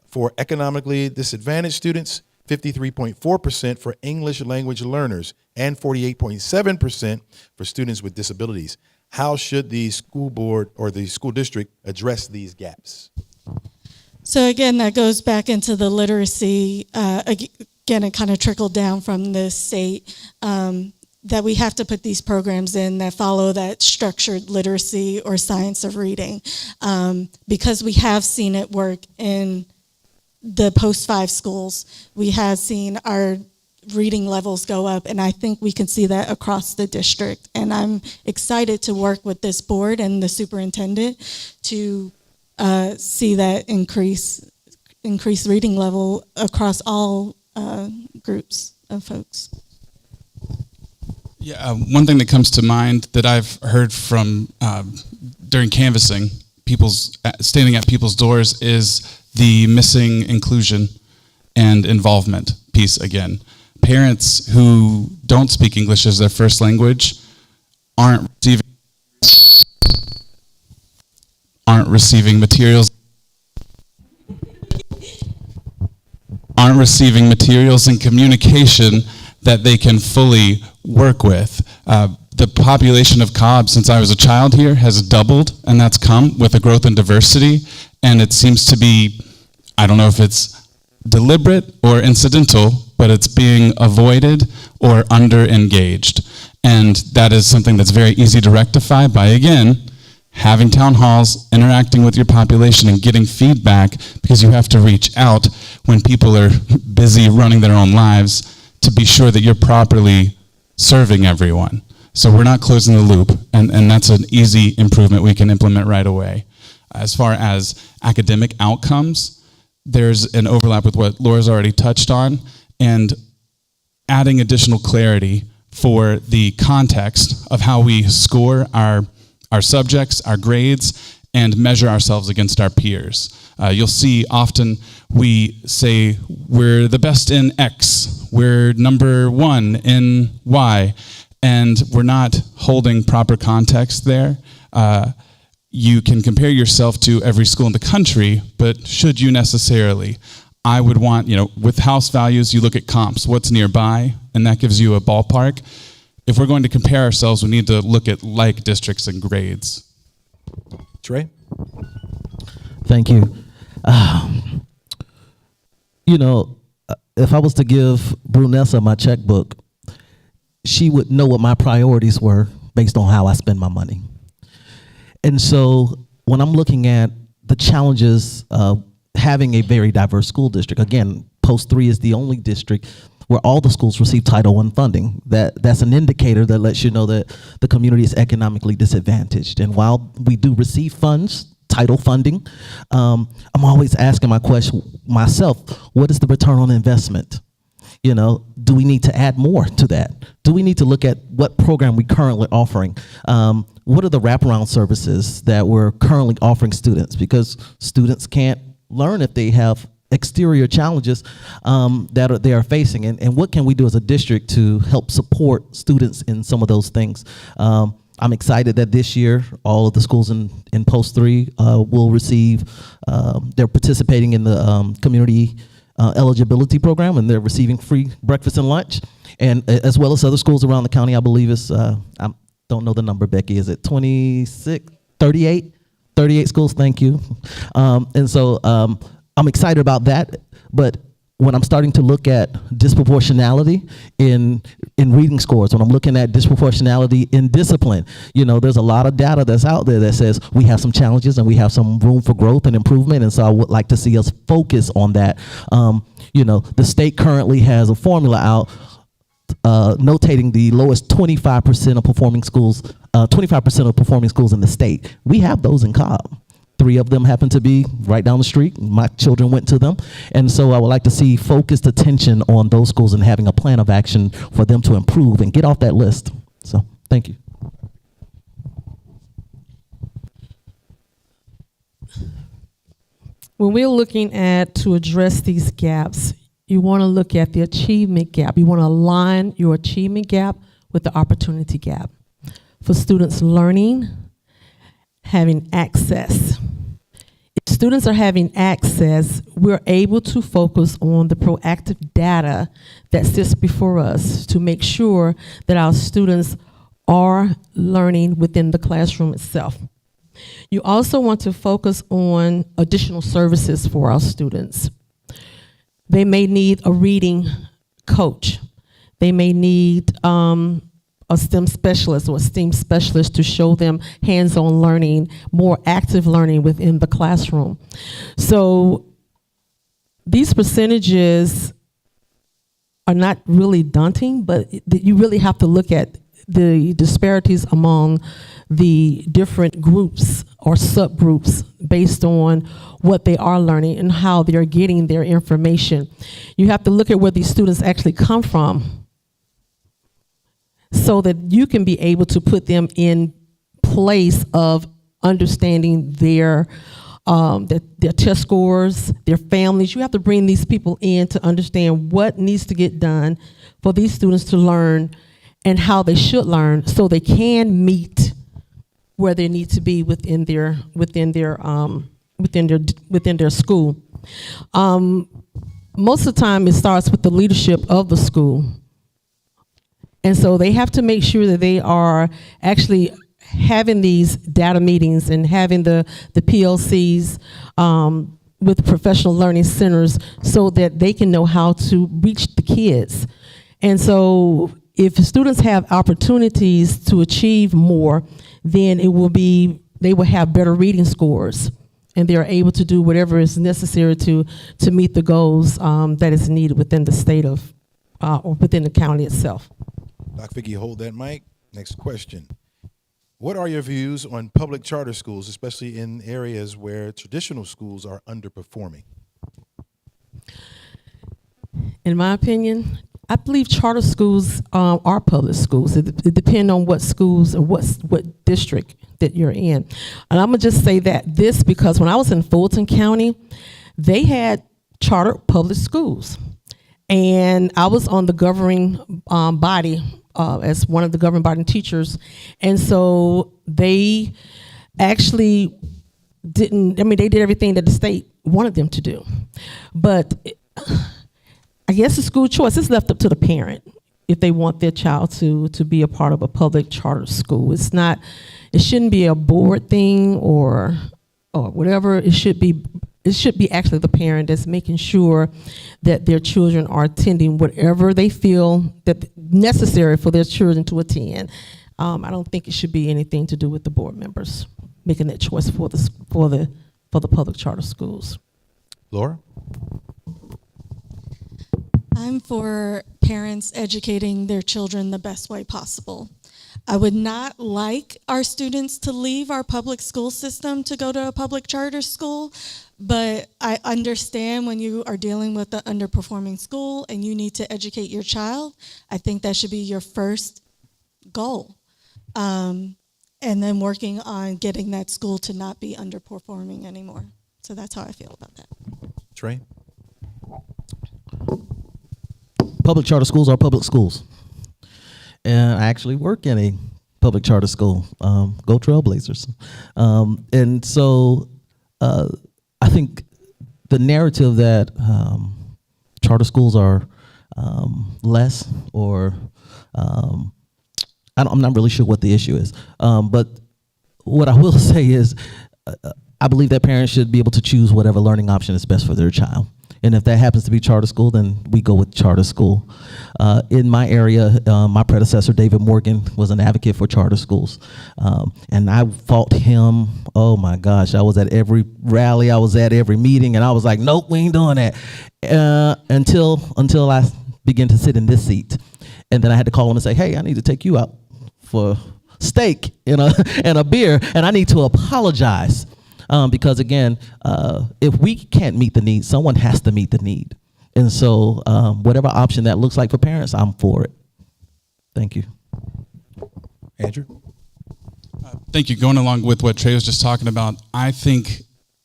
for economically disadvantaged students, 53.4% for English language learners, and 48.7% for students with disabilities. How should the school board or the school district address these gaps? So again, that goes back into the literacy. Again, it kind of trickled down from the state that we have to put these programs in that follow that structured literacy or science of reading, because we have seen it work in the post-5 schools. We have seen our reading levels go up, and I think we can see that across the district. And I'm excited to work with this board and the superintendent to see that increase reading level across all groups of folks. Yeah, one thing that comes to mind that I've heard from during canvassing, standing at people's doors, is the missing inclusion and involvement piece again. Parents who don't speak English as their first language aren't receiving materials and communication that they can fully work with. The population of Cobb since I was a child here has doubled, and that's come with a growth in diversity, and it seems to be, I don't know if it's deliberate or incidental, but it's being avoided or under-engaged. And that is something that's very easy to rectify by, again, having town halls, interacting with your population, and getting feedback, because you have to reach out when people are busy running their own lives to be sure that you're properly serving everyone. So we're not closing the loop, and that's an easy improvement we can implement right away. As far as academic outcomes, there's an overlap with what Laura's already touched on, and adding additional clarity for the context of how we score our subjects, our grades, and measure ourselves against our peers. You'll see often we say we're the best in X, we're number one in Y, and we're not holding proper context there. You can compare yourself to every school in the country, but should you necessarily? I would want, with house values, you look at comps, what's nearby, and that gives you a ballpark. If we're going to compare ourselves, we need to look at like districts and grades. Trey? Thank you. If I was to give Brunessa my checkbook, she would know what my priorities were based on how I spend my money. And so when I'm looking at the challenges of having a very diverse school district, again, Post 3 is the only district where all the schools receive Title I funding. That's an indicator that lets you know that the community is economically disadvantaged. And while we do receive funds, title funding, I'm always asking myself, what is the return on investment? Do we need to add more to that? Do we need to look at what program we currently offering? What are the wraparound services that we're currently offering students? Because students can't learn if they have exterior challenges that they are facing. And what can we do as a district to help support students in some of those things? I'm excited that this year, all of the schools in Post 3 will receive, they're participating in the community eligibility program, and they're receiving free breakfast and lunch, and as well as other schools around the county. I believe it's, I don't know the number, Becky, is it 26, 38? 38 schools, thank you. And so I'm excited about that, but when I'm starting to look at disproportionality in reading scores, when I'm looking at disproportionality in discipline, there's a lot of data that's out there that says we have some challenges and we have some room for growth and improvement, and so I would like to see us focus on that. The state currently has a formula out notating the lowest 25% of performing schools, 25% of performing schools in the state. We have those in Cobb. 3 of them happen to be right down the street. My children went to them. And so I would like to see focused attention on those schools and having a plan of action for them to improve and get off that list. So, thank you. When we're looking at to address these gaps, you want to look at the achievement gap. You want to align your achievement gap with the opportunity gap. For students learning, having access. If students are having access, we're able to focus on the proactive data that sits before us to make sure that our students are learning within the classroom itself. You also want to focus on additional services for our students. They may need a reading coach. They may need a STEM specialist or a STEAM specialist to show them hands-on learning, more active learning within the classroom. So these percentages are not really daunting, but you really have to look at the disparities among the different groups or subgroups based on what they are learning and how they're getting their information. You have to look at where these students actually come from, so that you can be able to put them in place of understanding their test scores, their families. You have to bring these people in to understand what needs to get done for these students to learn and how they should learn, so they can meet where they need to be within their school. Most of the time, it starts with the leadership of the school, and so they have to make sure that they are actually having these data meetings and having the PLCs with professional learning centers, so that they can know how to reach the kids. And so if students have opportunities to achieve more, then they will have better reading scores, and they're able to do whatever is necessary to meet the goals that is needed within the state of, or within the county itself. Doc Vicky, hold that mic. Next question. What are your views on public charter schools, especially in areas where traditional schools are underperforming? In my opinion, I believe charter schools are public schools. It depends on what schools or what district that you're in. And I'm gonna just say this because when I was in Fulton County, they had charter public schools, and I was on the governing body as one of the governing body teachers, and so they actually didn't. I mean, they did everything that the state wanted them to do, but I guess the school choice is left up to the parent if they want their child to be a part of a public charter school. It's not. It shouldn't be a board thing or whatever. It should be actually the parent that's making sure that their children are attending whatever they feel that necessary for their children to attend. I don't think it should be anything to do with the board members making that choice for the public charter schools. Laura? I'm for parents educating their children the best way possible. I would not like our students to leave our public school system to go to a public charter school, but I understand when you are dealing with an underperforming school and you need to educate your child, I think that should be your first goal. And then working on getting that school to not be underperforming anymore. So that's how I feel about that. Trey? Public charter schools are public schools. And I actually work in a public charter school. Go Trailblazers. And so I think the narrative that charter schools are less or I'm not really sure what the issue is. But what I will say is I believe that parents should be able to choose whatever learning option is best for their child. And if that happens to be charter school, then we go with charter school. In my area, my predecessor, David Morgan, was an advocate for charter schools. And I fought him, oh my gosh, I was at every rally, I was at every meeting, and I was like, nope, we ain't doing that. Until I began to sit in this seat. And then I had to call him and say, hey, I need to take you out for steak and a beer, and I need to apologize. Because again, if we can't meet the need, someone has to meet the need. And so whatever option that looks like for parents, I'm for it. Thank you. Andrew? Thank you. Going along with what Trey was just talking about, I think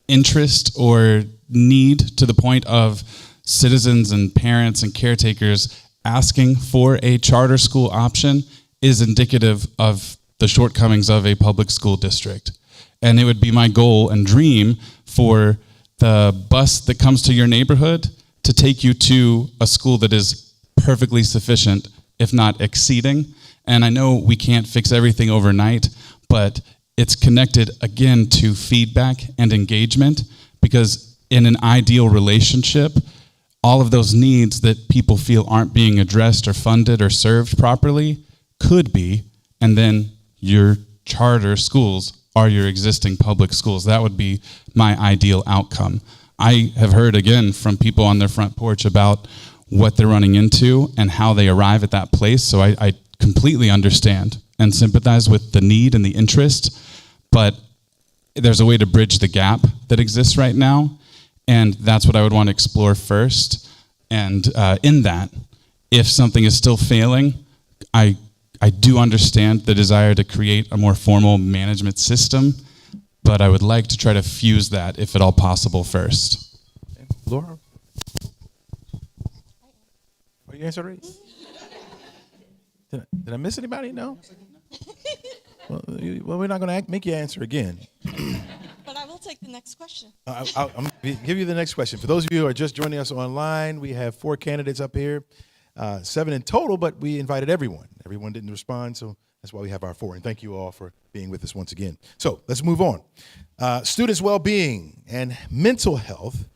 interest or need to the point of citizens and parents and caretakers asking for a charter school option is indicative of the shortcomings of a public school district. And it would be my goal and dream for the bus that comes to your neighborhood to take you to a school that is perfectly sufficient, if not exceeding. And I know we can't fix everything overnight, but it's connected again to feedback and engagement, because in an ideal relationship, all of those needs that people feel aren't being addressed or funded or served properly could be, and then your charter schools are your existing public schools. That would be my ideal outcome. I have heard again from people on their front porch about what they're running into and how they arrive at that place. So I completely understand and sympathize with the need and the interest, but there's a way to bridge the gap that exists right now. And that's what I would want to explore first. And in that, if something is still failing, I do understand the desire to create a more formal management system, but I would like to try to fuse that, if at all possible, first. Okay. Laura? Are you answering? Did I miss anybody? No? Well, we're not going to make you answer again. But I will take the next question. I'm going to give you the next question. For those of you who are just joining us online, we have 4 candidates up here, 7 in total, but we invited everyone. Everyone didn't respond, so that's why we have our 4. And thank you all for being with us once again. So let's move on. Students' well-being and mental health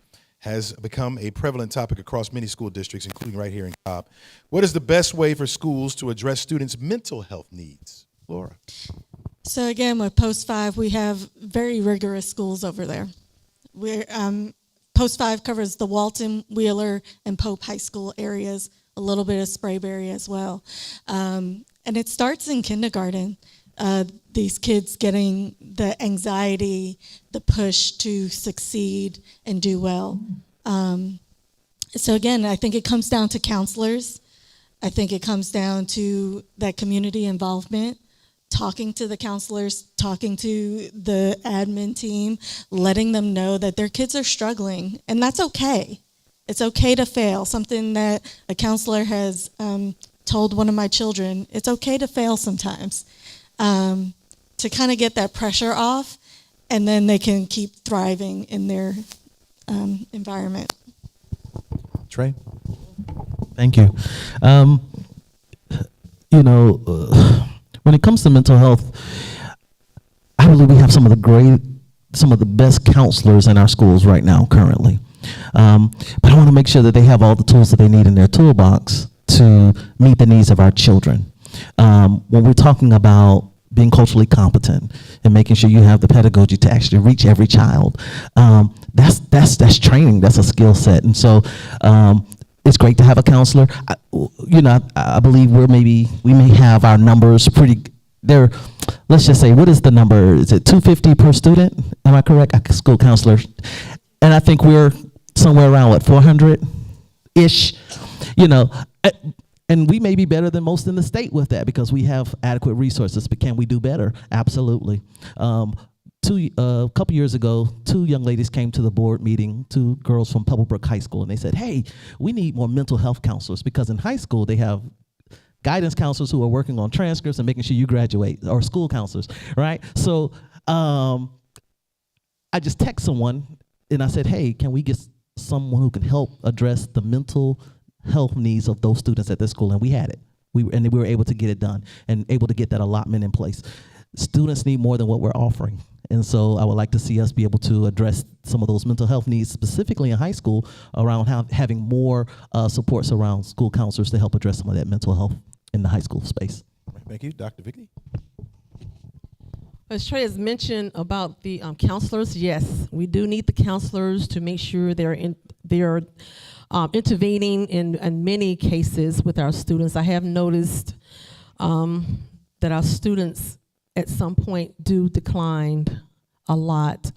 has become a prevalent topic across many school districts, including right here in Cobb. What is the best way for schools to address students' mental health needs? Laura. So again, with Post 5, we have very rigorous schools over there. We're, Post 5 covers the Walton, Wheeler, and Pope High School areas, a little bit of Sprayberry as well. And it starts in kindergarten. These kids getting the anxiety, the push to succeed and do well. So again, I think it comes down to counselors. I think it comes down to that community involvement, talking to the counselors, talking to the admin team, letting them know that their kids are struggling, and that's okay. It's okay to fail. Something that a counselor has told one of my children, it's okay to fail sometimes. To kind of get that pressure off, and then they can keep thriving in their environment. Trey? Thank you. When it comes to mental health, I believe we have some of the best counselors in our schools right now currently. But I want to make sure that they have all the tools that they need in their toolbox to meet the needs of our children. When we're talking about being culturally competent and making sure you have the pedagogy to actually reach every child, that's training, that's a skill set. And so it's great to have a counselor. I believe we may have our numbers pretty there. Let's just say, what is the number? Is it 250 per student? Am I correct? School counselors. And I think we're somewhere around 400-ish, and we may be better than most in the state with that because we have adequate resources, but can we do better? Absolutely. A couple years ago, 2 young ladies came to the board meeting, 2 girls from Pebblebrook High School, and they said, hey, we need more mental health counselors because in high school they have guidance counselors who are working on transcripts and making sure you graduate, or school counselors, right? So I just text someone and I said, hey, can we get someone who can help address the mental health needs of those students at this school? And we had it. We were able to get it done and able to get that allotment in place. Students need more than what we're offering. And so I would like to see us be able to address some of those mental health needs, specifically in high school, around having more supports around school counselors to help address some of that mental health in the high school space. Thank you. Dr. Vicky? As Trey has mentioned about the counselors, yes, we do need the counselors to make sure they're intervening in many cases with our students. I have noticed that our students at some point do decline a lot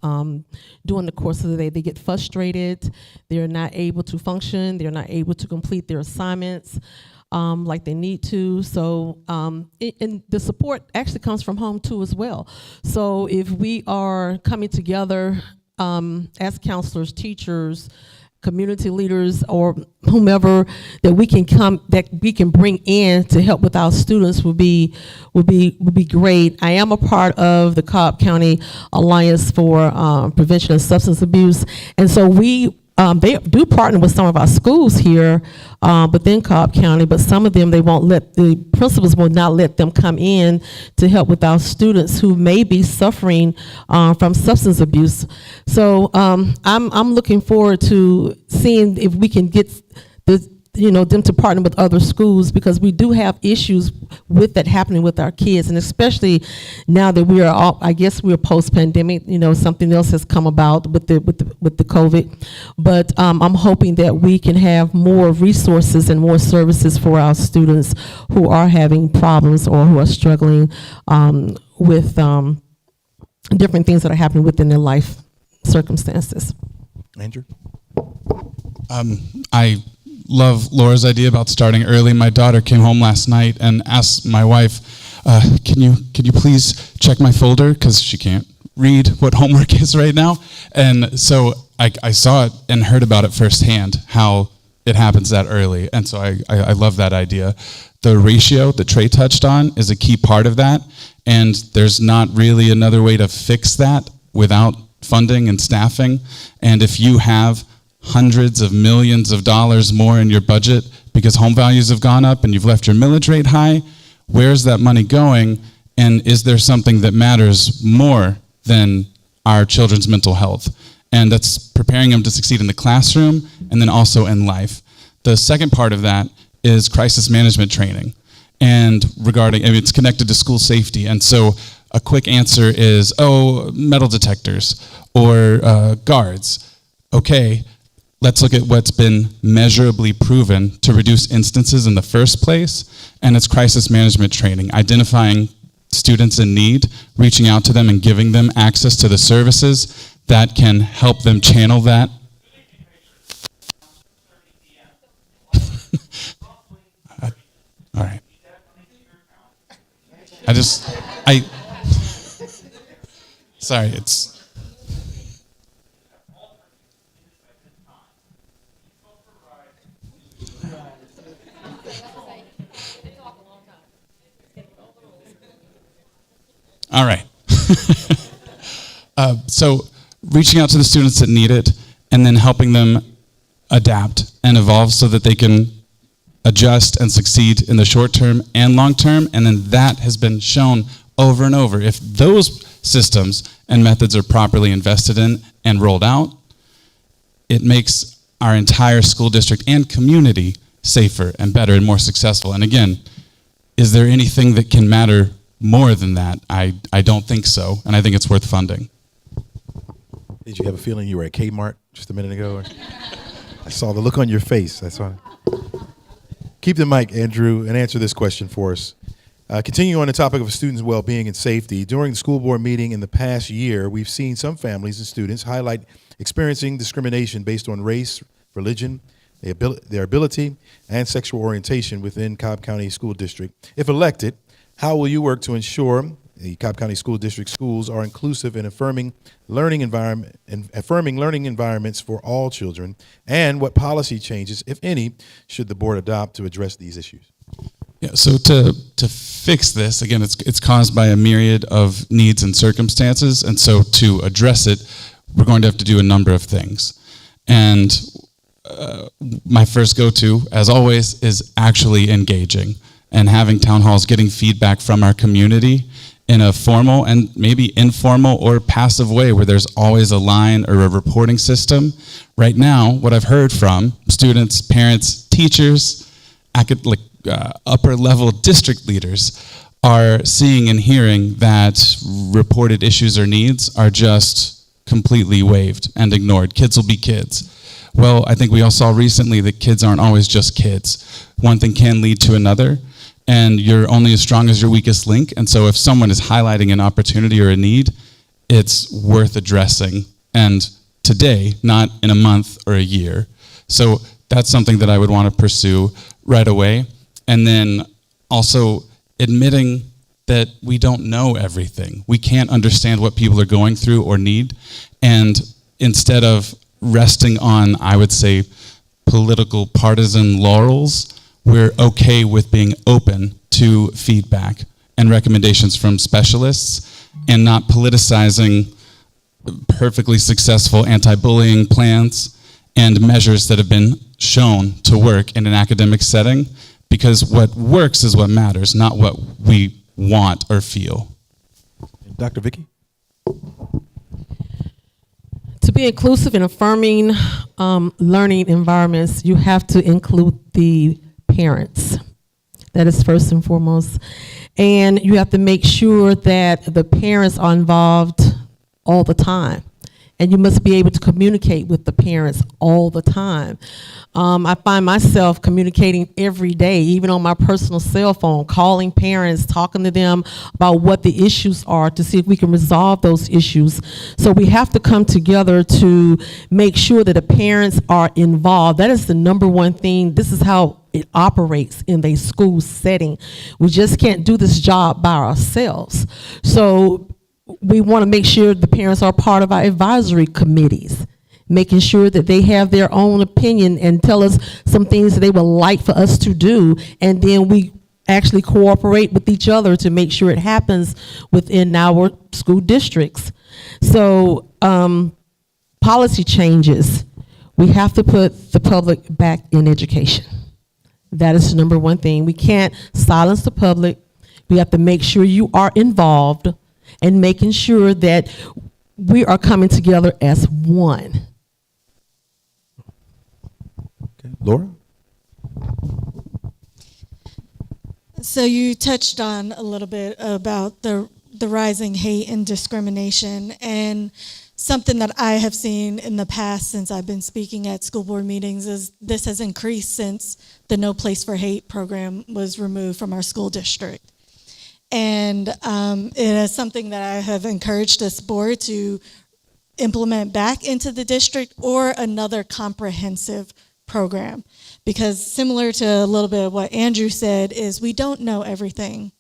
during the course of the day. They get frustrated, they're not able to function, they're not able to complete their assignments like they need to. So, and the support actually comes from home too as well. So if we are coming together as counselors, teachers, community leaders, or whomever that we can bring in to help with our students would be great. I am a part of the Cobb County Alliance for Prevention of Substance Abuse, and so they do partner with some of our schools here within Cobb County, but some of them the principals will not let them come in to help with our students who may be suffering from substance abuse. So I'm looking forward to seeing if we can get them to partner with other schools, because we do have issues with that happening with our kids, and especially now that we are we're post-pandemic, something else has come about with the COVID. But I'm hoping that we can have more resources and more services for our students who are having problems or who are struggling with different things that are happening within their life circumstances. Andrew? I love Laura's idea about starting early. My daughter came home last night and asked my wife, can you please check my folder, because she can't read what homework is right now. And so I saw it and heard about it firsthand, how it happens that early. And so I love that idea. the ratio that Trey touched on is a key part of that, and there's not really another way to fix that without funding and staffing. And if you have hundreds of millions of dollars more in your budget because home values have gone up and you've left your millage rate high, where's that money going? And is there something that matters more than our children's mental health? And that's preparing them to succeed in the classroom and then also in life. The second part of that is crisis management training. And regarding, I mean, it's connected to school safety. And so a quick answer is, oh, metal detectors or guards. Okay, let's look at what's been measurably proven to reduce instances in the first place, and it's crisis management training, identifying students in need, reaching out to them and giving them access to the services that can help them channel that. All right. Sorry, it's. All right. So reaching out to the students that need it and then helping them adapt and evolve so that they can adjust and succeed in the short term and long term. And then that has been shown over and over. If those systems and methods are properly invested in and rolled out, it makes our entire school district and community safer and better and more successful. And again, is there anything that can matter more than that? I don't think so, and I think it's worth funding. Did you have a feeling you were at Kmart just a minute ago? I saw the look on your face. I saw. Keep the mic, Andrew, and answer this question for us. Continuing on the topic of students' well-being and safety, during the school board meeting in the past year, we've seen some families and students highlight experiencing discrimination based on race, religion, their ability, and sexual orientation within Cobb County School District. If elected, how will you work to ensure the Cobb County School District schools are inclusive and affirming learning environments for all children? And what policy changes, if any, should the board adopt to address these issues? Yeah, so to fix this, again, it's caused by a myriad of needs and circumstances, and so to address it, we're going to have to do a number of things. And my first go-to, as always, is actually engaging and having town halls, getting feedback from our community in a formal and maybe informal or passive way where there's always a line or a reporting system. Right now, what I've heard from students, parents, teachers, upper level district leaders are seeing and hearing that reported issues or needs are just completely waived and ignored. Kids will be kids. Well, I think we all saw recently that kids aren't always just kids. One thing can lead to another, and you're only as strong as your weakest link. And so if someone is highlighting an opportunity or a need, it's worth addressing. And today, not in a month or a year. So that's something that I would want to pursue right away. And then also admitting that we don't know everything. We can't understand what people are going through or need. And instead of resting on, I would say, political partisan laurels, we're okay with being open to feedback and recommendations from specialists and not politicizing perfectly successful anti-bullying plans and measures that have been shown to work in an academic setting, because what works is what matters, not what we want or feel. Dr. Vicky? To be inclusive and affirming learning environments, you have to include the parents. That is first and foremost. And you have to make sure that the parents are involved all the time. And you must be able to communicate with the parents all the time. I find myself communicating every day, even on my personal cell phone, calling parents, talking to them about what the issues are to see if we can resolve those issues. So we have to come together to make sure that the parents are involved. That is the number one thing. This is how it operates in a school setting. We just can't do this job by ourselves. So we want to make sure the parents are part of our advisory committees, making sure that they have their own opinion and tell us some things that they would like for us to do, and then we actually cooperate with each other to make sure it happens within our school districts. So policy changes. We have to put the public back in education. That is the number one thing. We can't silence the public. We have to make sure you are involved and making sure that we are coming together as one. Okay. Laura? So you touched on a little bit about the rising hate and discrimination, and something that I have seen in the past since I've been speaking at school board meetings is this has increased since the No Place for Hate program was removed from our school district. And it is something that I have encouraged this board to implement back into the district, or another comprehensive program. Because similar to a little bit of what Andrew said, is we don't know everything.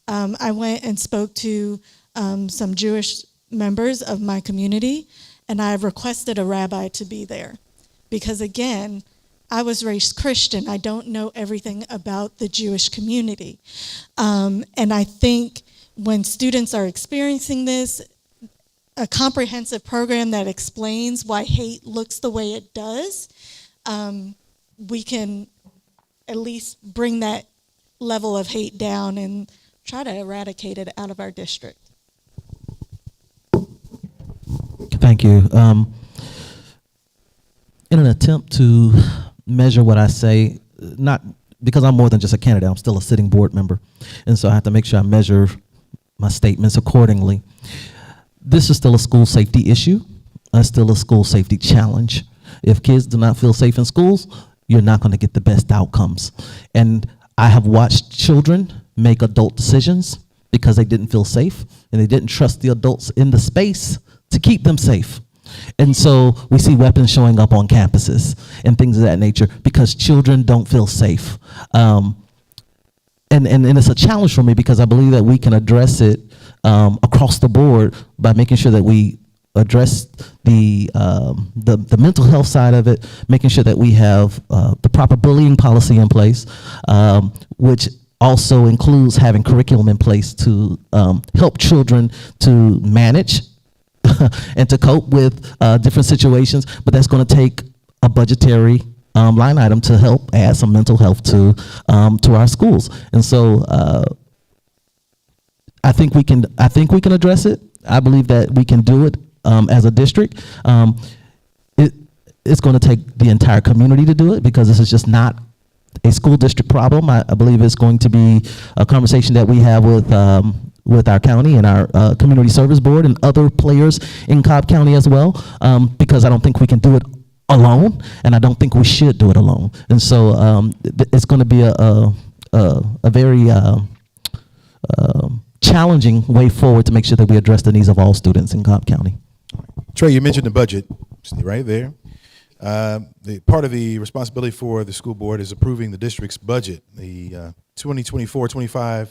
I went and spoke to some Jewish members of my community, and I requested a rabbi to be there. Because again, I was raised Christian. I don't know everything about the Jewish community. And I think when students are experiencing this, a comprehensive program that explains why hate looks the way it does, we can at least bring that level of hate down and try to eradicate it out of our district. Thank you. In an attempt to measure what I say, not because I'm more than just a candidate, I'm still a sitting board member, and so I have to make sure I measure my statements accordingly. This is still a school safety issue, still a school safety challenge. If kids do not feel safe in schools, you're not going to get the best outcomes. And I have watched children make adult decisions because they didn't feel safe and they didn't trust the adults in the space to keep them safe. And so we see weapons showing up on campuses and things of that nature because children don't feel safe. And it's a challenge for me because I believe that we can address it across the board by making sure that we address the mental health side of it, making sure that we have the proper bullying policy in place, which also includes having curriculum in place to help children to manage and to cope with different situations, but that's going to take a budgetary line item to help add some mental health to our schools. And so I think we can address it. I believe that we can do it as a district. It's going to take the entire community to do it because this is just not a school district problem. I believe it's going to be a conversation that we have with our county and our community service board and other players in Cobb County as well, because I don't think we can do it alone, and I don't think we should do it alone. And so it's going to be a very challenging way forward to make sure that we address the needs of all students in Cobb County. Trey, you mentioned the budget, stay right there. The part of the responsibility for the school board is approving the district's budget. The 2024-25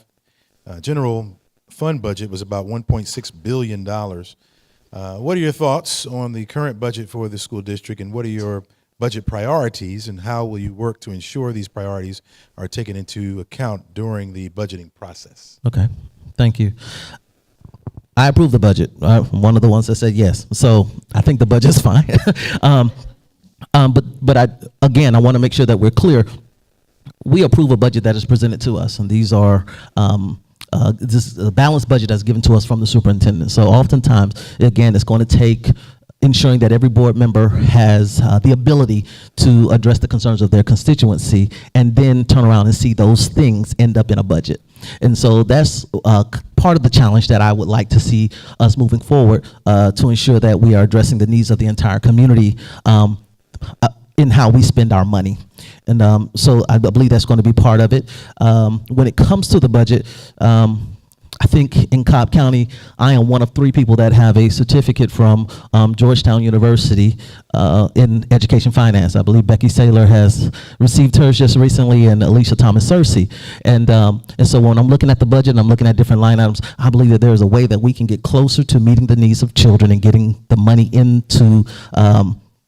general fund budget was about $1.6 billion. What are your thoughts on the current budget for the school district, and what are your budget priorities, and how will you work to ensure these priorities are taken into account during the budgeting process? Okay, thank you. I approve the budget. One of the ones that said yes. So I think the budget's fine. But I want to make sure that we're clear. We approve a budget that is presented to us, and these are this is a balanced budget that's given to us from the superintendent. So oftentimes, again, it's going to take ensuring that every board member has the ability to address the concerns of their constituency and then turn around and see those things end up in a budget. And so that's part of the challenge that I would like to see us moving forward to ensure that we are addressing the needs of the entire community in how we spend our money. And so I believe that's going to be part of it. When it comes to the budget, I think in Cobb County, I am one of 3 people that have a certificate from Georgetown University in education finance. I believe Becky Saylor has received hers just recently, and Alicia Thomas Searcy. And so when I'm looking at the budget and I'm looking at different line items, I believe that there is a way that we can get closer to meeting the needs of children and getting the money into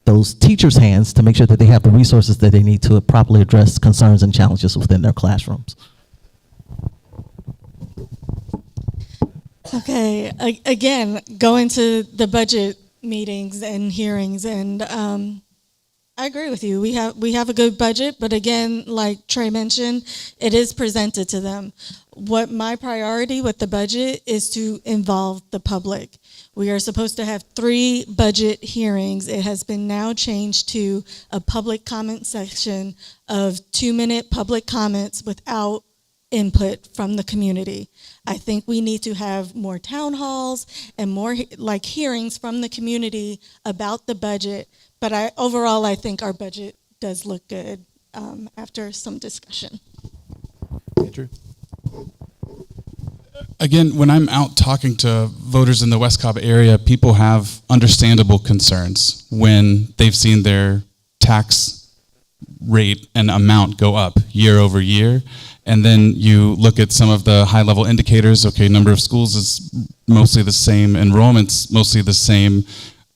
those teachers' hands to make sure that they have the resources that they need to properly address concerns and challenges within their classrooms. Okay, again, going to the budget meetings and hearings, and I agree with you. We have a good budget, but again, like Trey mentioned, it is presented to them. What my priority with the budget is to involve the public. We are supposed to have 3 budget hearings. It has been now changed to a public comment section of 2-minute public comments without input from the community. I think we need to have more town halls and more like hearings from the community about the budget. But overall, I think our budget does look good after some discussion. Andrew? Again, when I'm out talking to voters in the West Cobb area, people have understandable concerns when they've seen their tax rate and amount go up year over year. And then you look at some of the high-level indicators. Okay, number of schools is mostly the same, enrollment's mostly the same.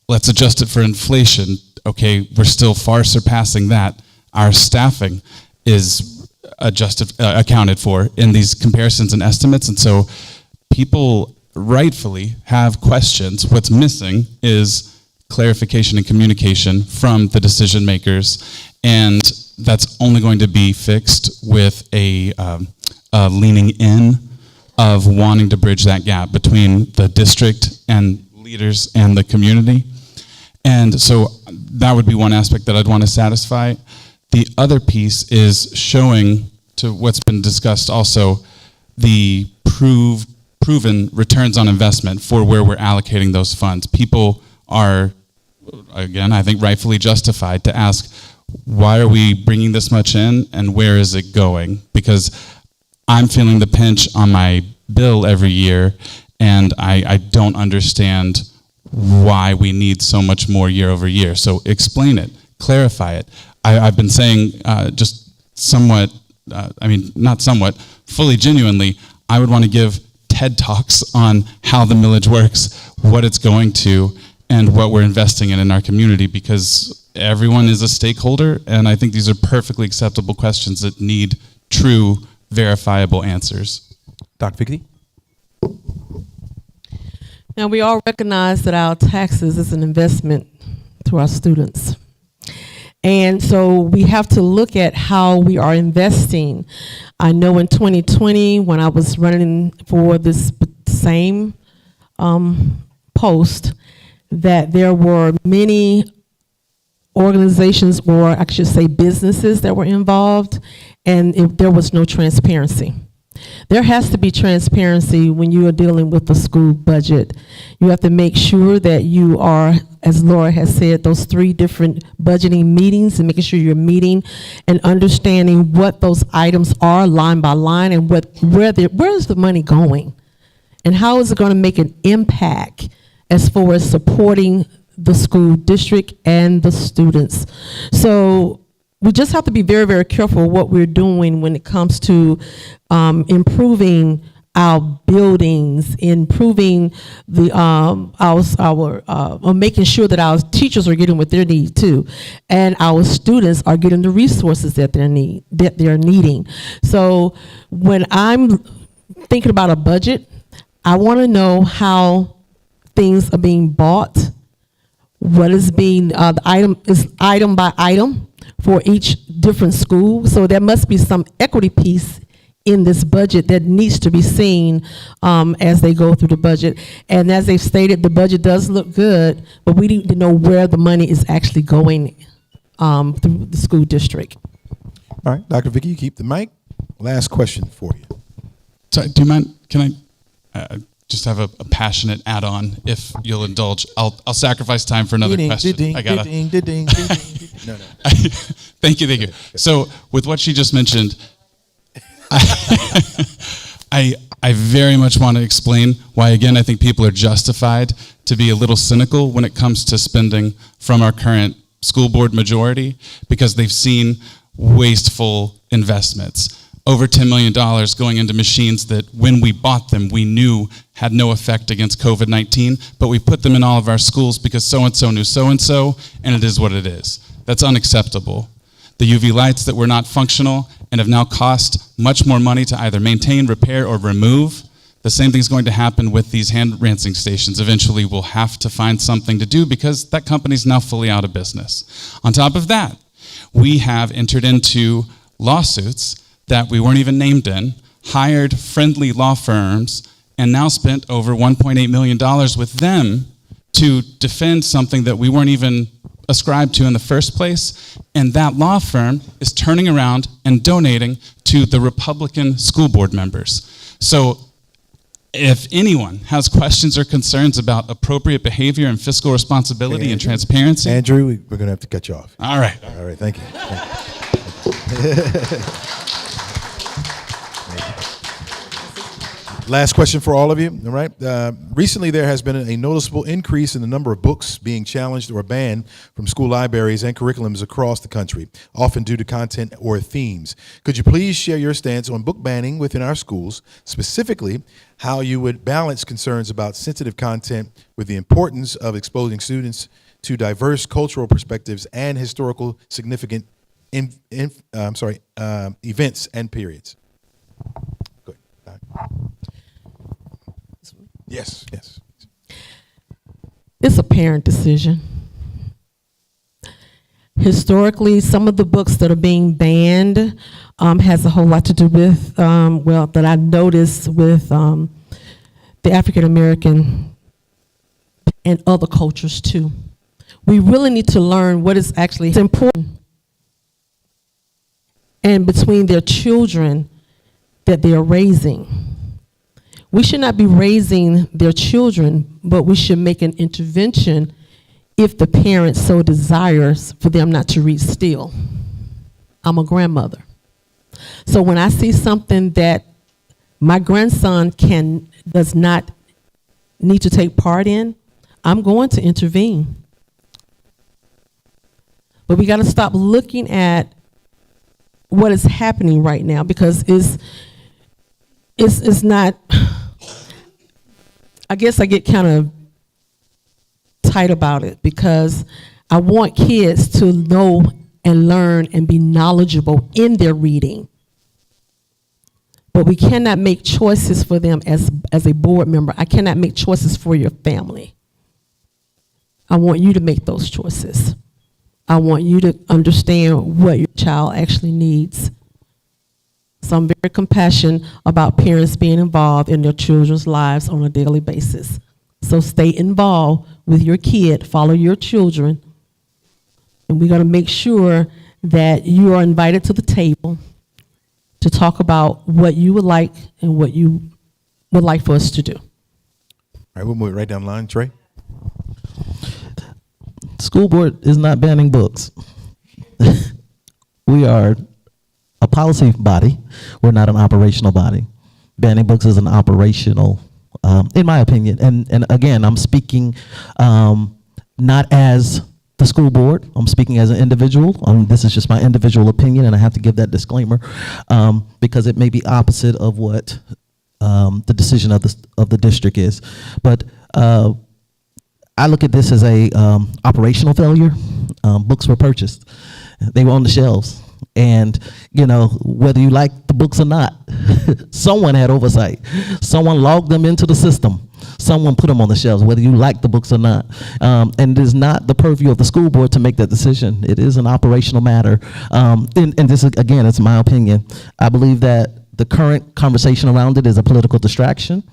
Let's adjust it for inflation. Okay, we're still far surpassing that. Our staffing is accounted for in these comparisons and estimates, and so people rightfully have questions. What's missing is clarification and communication from the decision makers, and that's only going to be fixed with a leaning in of wanting to bridge that gap between the district and leaders and the community. And so that would be one aspect that I'd want to satisfy. The other piece is showing, to what's been discussed also, the proven returns on investment for where we're allocating those funds. People are, again, I think rightfully justified to ask, why are we bringing this much in and where is it going? Because I'm feeling the pinch on my bill every year, and I don't understand why we need so much more year over year. So explain it, clarify it. I've been saying just somewhat, not somewhat, fully genuinely, I would want to give TED Talks on how the millage works, what it's going to, and what we're investing in our community, because everyone is a stakeholder, and I think these are perfectly acceptable questions that need true, verifiable answers. Dr. Vicky? Now, we all recognize that our taxes is an investment to our students. And so we have to look at how we are investing. I know in 2020, when I was running for this same post, that there were many organizations, or I should say businesses, that were involved, and there was no transparency. There has to be transparency when you are dealing with the school budget. You have to make sure that you are, as Laura has said, those 3 different budgeting meetings, and making sure you're meeting and understanding what those items are line by line, and where is the money going, and how is it going to make an impact as far as supporting the school district and the students. So we just have to be very, very careful what we're doing when it comes to improving our buildings, improving the making sure that our teachers are getting what they need too, and our students are getting the resources that they're needing. So when I'm thinking about a budget, I want to know how things are being bought, what is being the item is item by item for each different school. So there must be some equity piece in this budget that needs to be seen as they go through the budget. And as they've stated, the budget does look good, but we need to know where the money is actually going through the school district. All right, Dr. Vicky, you keep the mic. Last question for you. So, do you mind, can I just have a passionate add-on, if you'll indulge? I'll sacrifice time for another question. I gotta. No. Thank you. So with what she just mentioned, I very much want to explain why, again, I think people are justified to be a little cynical when it comes to spending from our current school board majority, because they've seen wasteful investments. Over $10 million going into machines that when we bought them, we knew had no effect against COVID-19, but we put them in all of our schools because so-and-so knew so-and-so, and it is what it is. That's unacceptable. The UV lights that were not functional and have now cost much more money to either maintain, repair, or remove The same thing's going to happen with these hand rinsing stations. Eventually, we'll have to find something to do because that company's now fully out of business. On top of that, we have entered into lawsuits that we weren't even named in, hired friendly law firms, and now spent over $1.8 million with them to defend something that we weren't even ascribed to in the first place. And that law firm is turning around and donating to the Republican school board members. So if anyone has questions or concerns about appropriate behavior and fiscal responsibility and transparency. Andrew, we're going to have to cut you off. All right. All right, thank you. Thank you. Last question for all of you, all right? Recently, there has been a noticeable increase in the number of books being challenged or banned from school libraries and curriculums across the country, often due to content or themes. Could you please share your stance on book banning within our schools, specifically how you would balance concerns about sensitive content with the importance of exposing students to diverse cultural perspectives and historical significant events and periods? Go ahead. Yes, yes. It's a parent decision. Historically, some of the books that are being banned has a whole lot to do with, that I noticed with the African American and other cultures too. We really need to learn what is actually important and between their children that they are raising. We should not be raising their children, but we should make an intervention if the parent so desires for them not to read still. I'm a grandmother. So when I see something that my grandson does not need to take part in, I'm going to intervene. But we got to stop looking at what is happening right now, because it's not, I guess I get kind of tight about it because I want kids to know and learn and be knowledgeable in their reading. But we cannot make choices for them as a board member. I cannot make choices for your family. I want you to make those choices. I want you to understand what your child actually needs. So I'm very compassionate about parents being involved in their children's lives on a daily basis. So stay involved with your kid, follow your children, and we're going to make sure that you are invited to the table to talk about what you would like and what you would like for us to do. All right, we'll move it right down the line. Trey? School board is not banning books. We are a policy body. We're not an operational body. Banning books is an operational, in my opinion. And again, I'm speaking not as the school board. I'm speaking as an individual. This is just my individual opinion, and I have to give that disclaimer because it may be opposite of what the decision of the district is. But I look at this as a operational failure. Books were purchased. They were on the shelves. And, you know, whether you like the books or not, someone had oversight. Someone logged them into the system. Someone put them on the shelves, whether you like the books or not. And it is not the purview of the school board to make that decision. It is an operational matter. And this, again, it's my opinion. I believe that the current conversation around it is a political distraction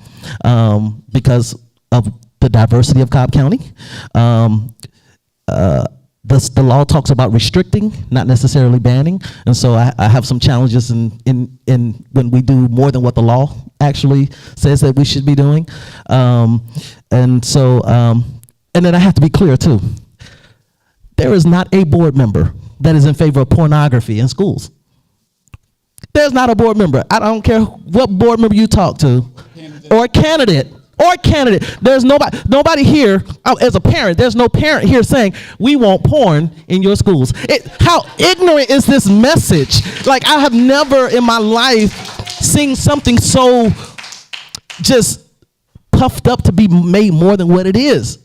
because of the diversity of Cobb County. The law talks about restricting, not necessarily banning, and so I have some challenges in when we do more than what the law actually says that we should be doing, and then I have to be clear too. There is not a board member that is in favor of pornography in schools. There's not a board member. I don't care what board member you talk to, or candidate. There's nobody here, as a parent, there's no parent here saying, we want porn in your schools. How ignorant is this message? Like, I have never in my life seen something so just puffed up to be made more than what it is.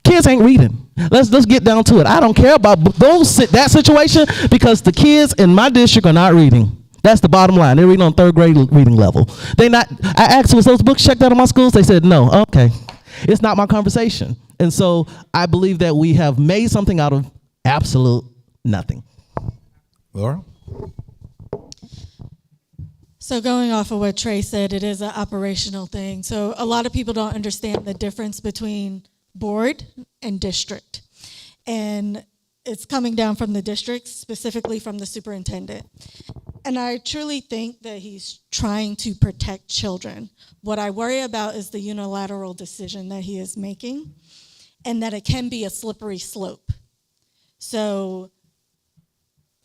Kids ain't reading. Let's get down to it. I don't care about that situation because the kids in my district are not reading. That's the bottom line. They're reading on third grade reading level. They not. I asked, was those books checked out of my schools? They said no. Okay, it's not my conversation. And so I believe that we have made something out of absolute nothing. Laura? So going off of what Trey said, it is an operational thing. So a lot of people don't understand the difference between board and district. And it's coming down from the district, specifically from the superintendent. And I truly think that he's trying to protect children. What I worry about is the unilateral decision that he is making, and that it can be a slippery slope. So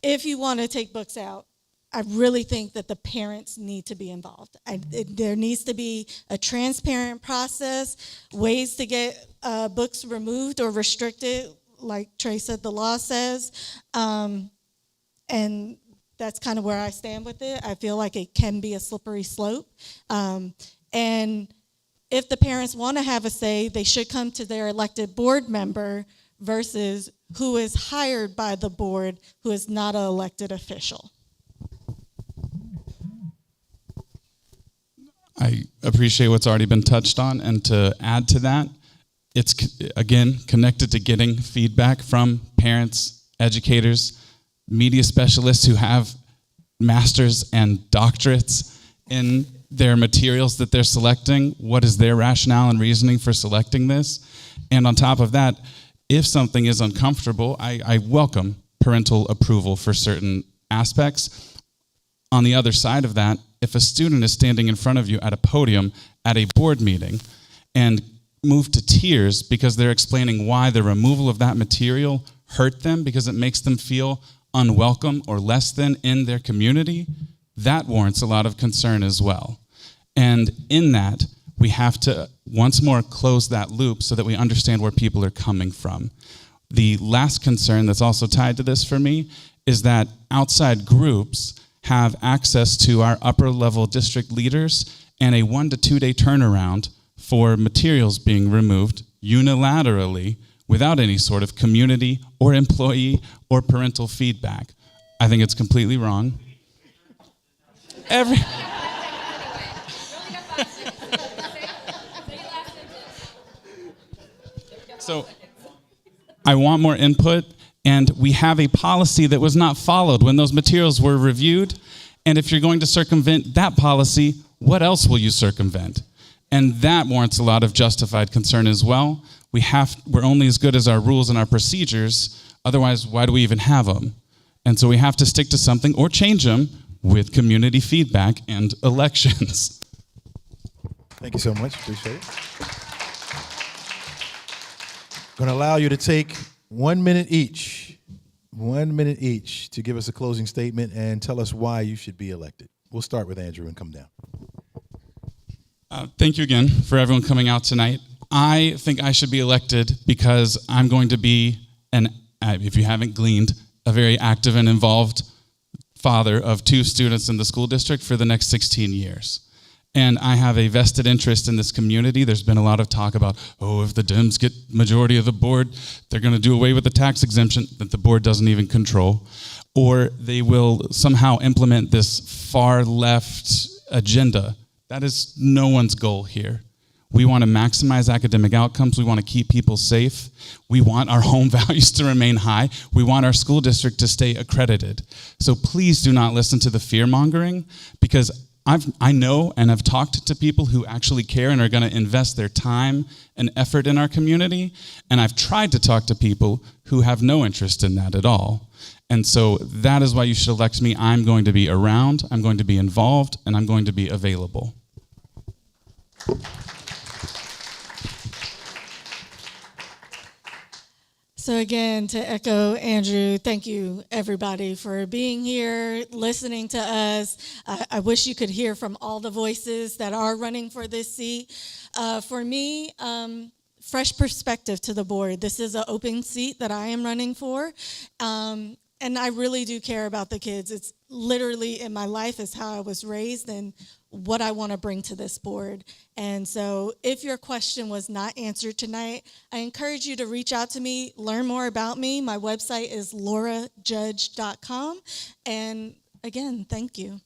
if you want to take books out, I really think that the parents need to be involved. There needs to be a transparent process, ways to get books removed or restricted, like Trey said the law says. And that's kind of where I stand with it. I feel like it can be a slippery slope. And if the parents want to have a say, they should come to their elected board member versus who is hired by the board, who is not an elected official. I appreciate what's already been touched on, and to add to that, it's, again, connected to getting feedback from parents, educators, media specialists who have masters and doctorates in their materials that they're selecting. What is their rationale and reasoning for selecting this? And on top of that, if something is uncomfortable, I welcome parental approval for certain aspects. On the other side of that, if a student is standing in front of you at a podium at a board meeting and moved to tears because they're explaining why the removal of that material hurt them because it makes them feel unwelcome or less than in their community, that warrants a lot of concern as well. And in that, we have to once more close that loop so that we understand where people are coming from. The last concern that's also tied to this for me is that outside groups have access to our upper level district leaders and a 1 to 2 day turnaround for materials being removed unilaterally without any sort of community or employee or parental feedback. I think it's completely wrong. So I want more input, and we have a policy that was not followed when those materials were reviewed. And if you're going to circumvent that policy, what else will you circumvent? And that warrants a lot of justified concern as well. We're only as good as our rules and our procedures. Otherwise, why do we even have them? And so we have to stick to something or change them with community feedback and elections. Thank you so much. Appreciate it. Going to allow you to take 1 minute each. 1 minute each to give us a closing statement and tell us why you should be elected. We'll start with Andrew and come down. Thank you again for everyone coming out tonight. I think I should be elected because I'm going to be, if you haven't gleaned, a very active and involved father of 2 students in the school district for the next 16 years. And I have a vested interest in this community. There's been a lot of talk about, if the Dems get majority of the board, they're going to do away with the tax exemption that the board doesn't even control, or they will somehow implement this far left agenda. That is no one's goal here. We want to maximize academic outcomes. We want to keep people safe. We want our home values to remain high. We want our school district to stay accredited. So please do not listen to the fear-mongering, because I know and have talked to people who actually care and are going to invest their time and effort in our community, and I've tried to talk to people who have no interest in that at all. And so that is why you should elect me. I'm going to be around, I'm going to be involved, and I'm going to be available. So again, to echo Andrew, thank you everybody for being here, listening to us. I wish you could hear from all the voices that are running for this seat. For me, fresh perspective to the board. This is an open seat that I am running for. And I really do care about the kids. It's literally in my life is how I was raised and what I want to bring to this board. And so if your question was not answered tonight, I encourage you to reach out to me, learn more about me. My website is laurajudge.com. And again, thank you.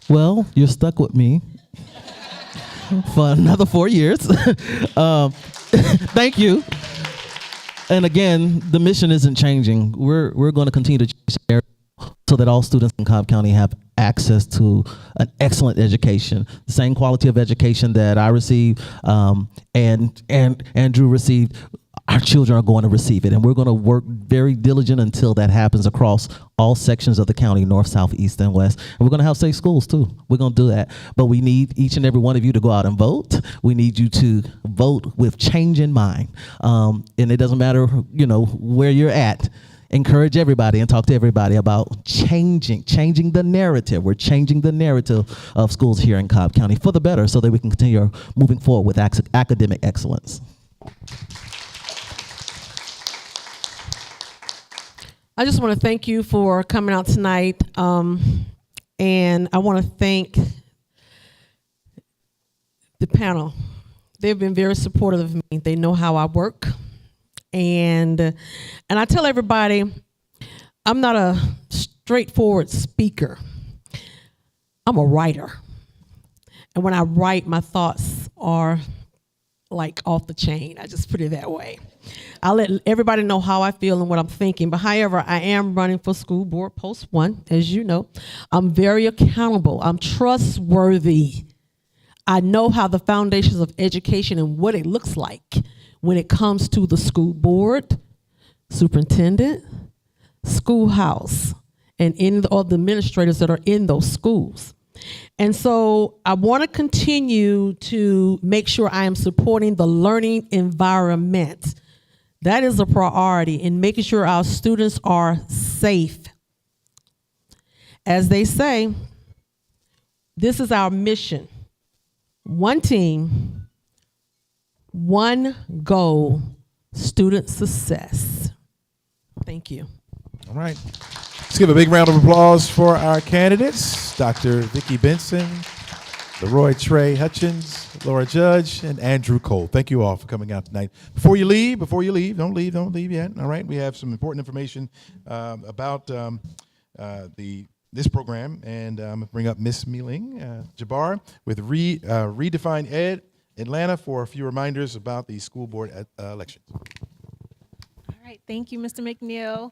Well, you're stuck with me for another 4 years. Thank you. And again, the mission isn't changing. We're going to continue to change the area so that all students in Cobb County have access to an excellent education, the same quality of education that I received and Andrew received. Our children are going to receive it, and we're going to work very diligent until that happens across all sections of the county, north, south, east, and west. And we're going to have safe schools too. We're going to do that. But we need each and every one of you to go out and vote. We need you to vote with change in mind. And it doesn't matter, where you're at. Encourage everybody and talk to everybody about changing the narrative. We're changing the narrative of schools here in Cobb County for the better so that we can continue moving forward with academic excellence. I just want to thank you for coming out tonight, and I want to thank the panel. They've been very supportive of me. They know how I work, and I tell everybody I'm not a straightforward speaker. I'm a writer, and when I write, my thoughts are like off the chain. I just put it that way. I let everybody know how I feel and what I'm thinking. But however, I am running for school board post 1, as you know. I'm very accountable. I'm trustworthy. I know how the foundations of education and what it looks like when it comes to the school board, superintendent, schoolhouse, and all the administrators that are in those schools. And so I want to continue to make sure I am supporting the learning environment. That is a priority in making sure our students are safe. As they say, this is our mission. One team, one goal, student success. Thank you. All right. Let's give a big round of applause for our candidates, Dr. Vicki Benson, Leroy Trey Hutchins, Laura Judge, and Andrew Cole. Thank you all for coming out tonight. Before you leave, don't leave yet. All right, we have some important information about this program, and I'm going to bring up Miss Meeling Jabbar with Redefine Ed Atlanta for a few reminders about the school board elections. All right, thank you, Mr. McNeil.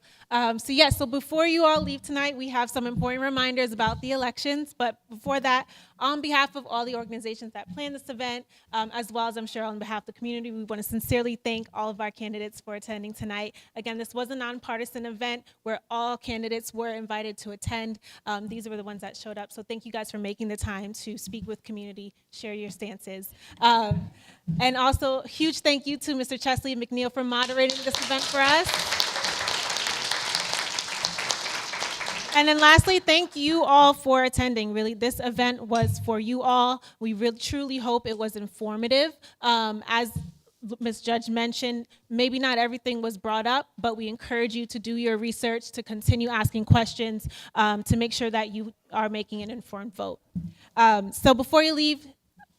So before you all leave tonight, we have some important reminders about the elections. But before that, on behalf of all the organizations that planned this event, as well as I'm sure on behalf of the community, we want to sincerely thank all of our candidates for attending tonight. Again, this was a nonpartisan event where all candidates were invited to attend. These were the ones that showed up. So thank you guys for making the time to speak with community, share your stances. And also, huge thank you to Mr. Chesley McNeil for moderating this event for us. And then lastly, thank you all for attending. Really, this event was for you all. We really truly hope it was informative. As Ms. Judge mentioned, maybe not everything was brought up, but we encourage you to do your research, to continue asking questions, to make sure that you are making an informed vote. So before you leave,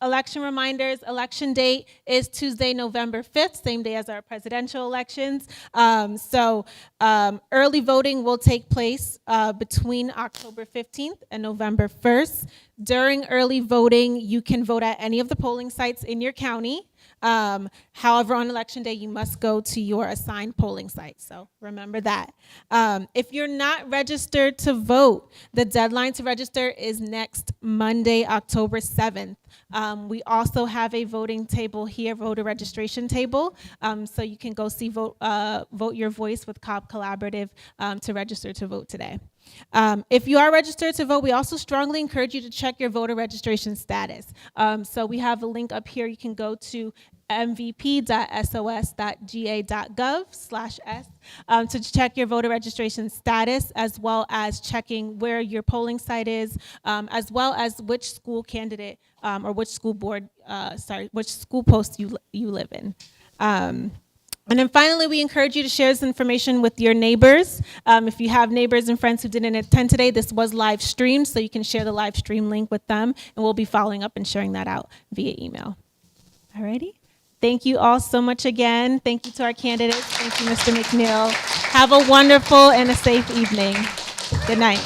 election reminders. Election date is Tuesday, November 5th, same day as our presidential elections. Early voting will take place between October 15th and November 1st. During early voting, you can vote at any of the polling sites in your county. However, on election day, you must go to your assigned polling site. So remember that. If you're not registered to vote, the deadline to register is next Monday, October 7th. We also have a voting table here, voter registration table. So you can go see Vote Your Voice with Cobb Collaborative to register to vote today. If you are registered to vote, we also strongly encourage you to check your voter registration status. So we have a link up here. You can go to mvp.sos.ga.gov/s to check your voter registration status, as well as checking where your polling site is, as well as which school candidate or which school board, which school post you live in. And then finally, we encourage you to share this information with your neighbors. If you have neighbors and friends who didn't attend today, this was live streamed, so you can share the live stream link with them, and we'll be following up and sharing that out via email. Alrighty. Thank you all so much again. Thank you to our candidates. Thank you, Mr. McNeil. Have a wonderful and a safe evening. Good night.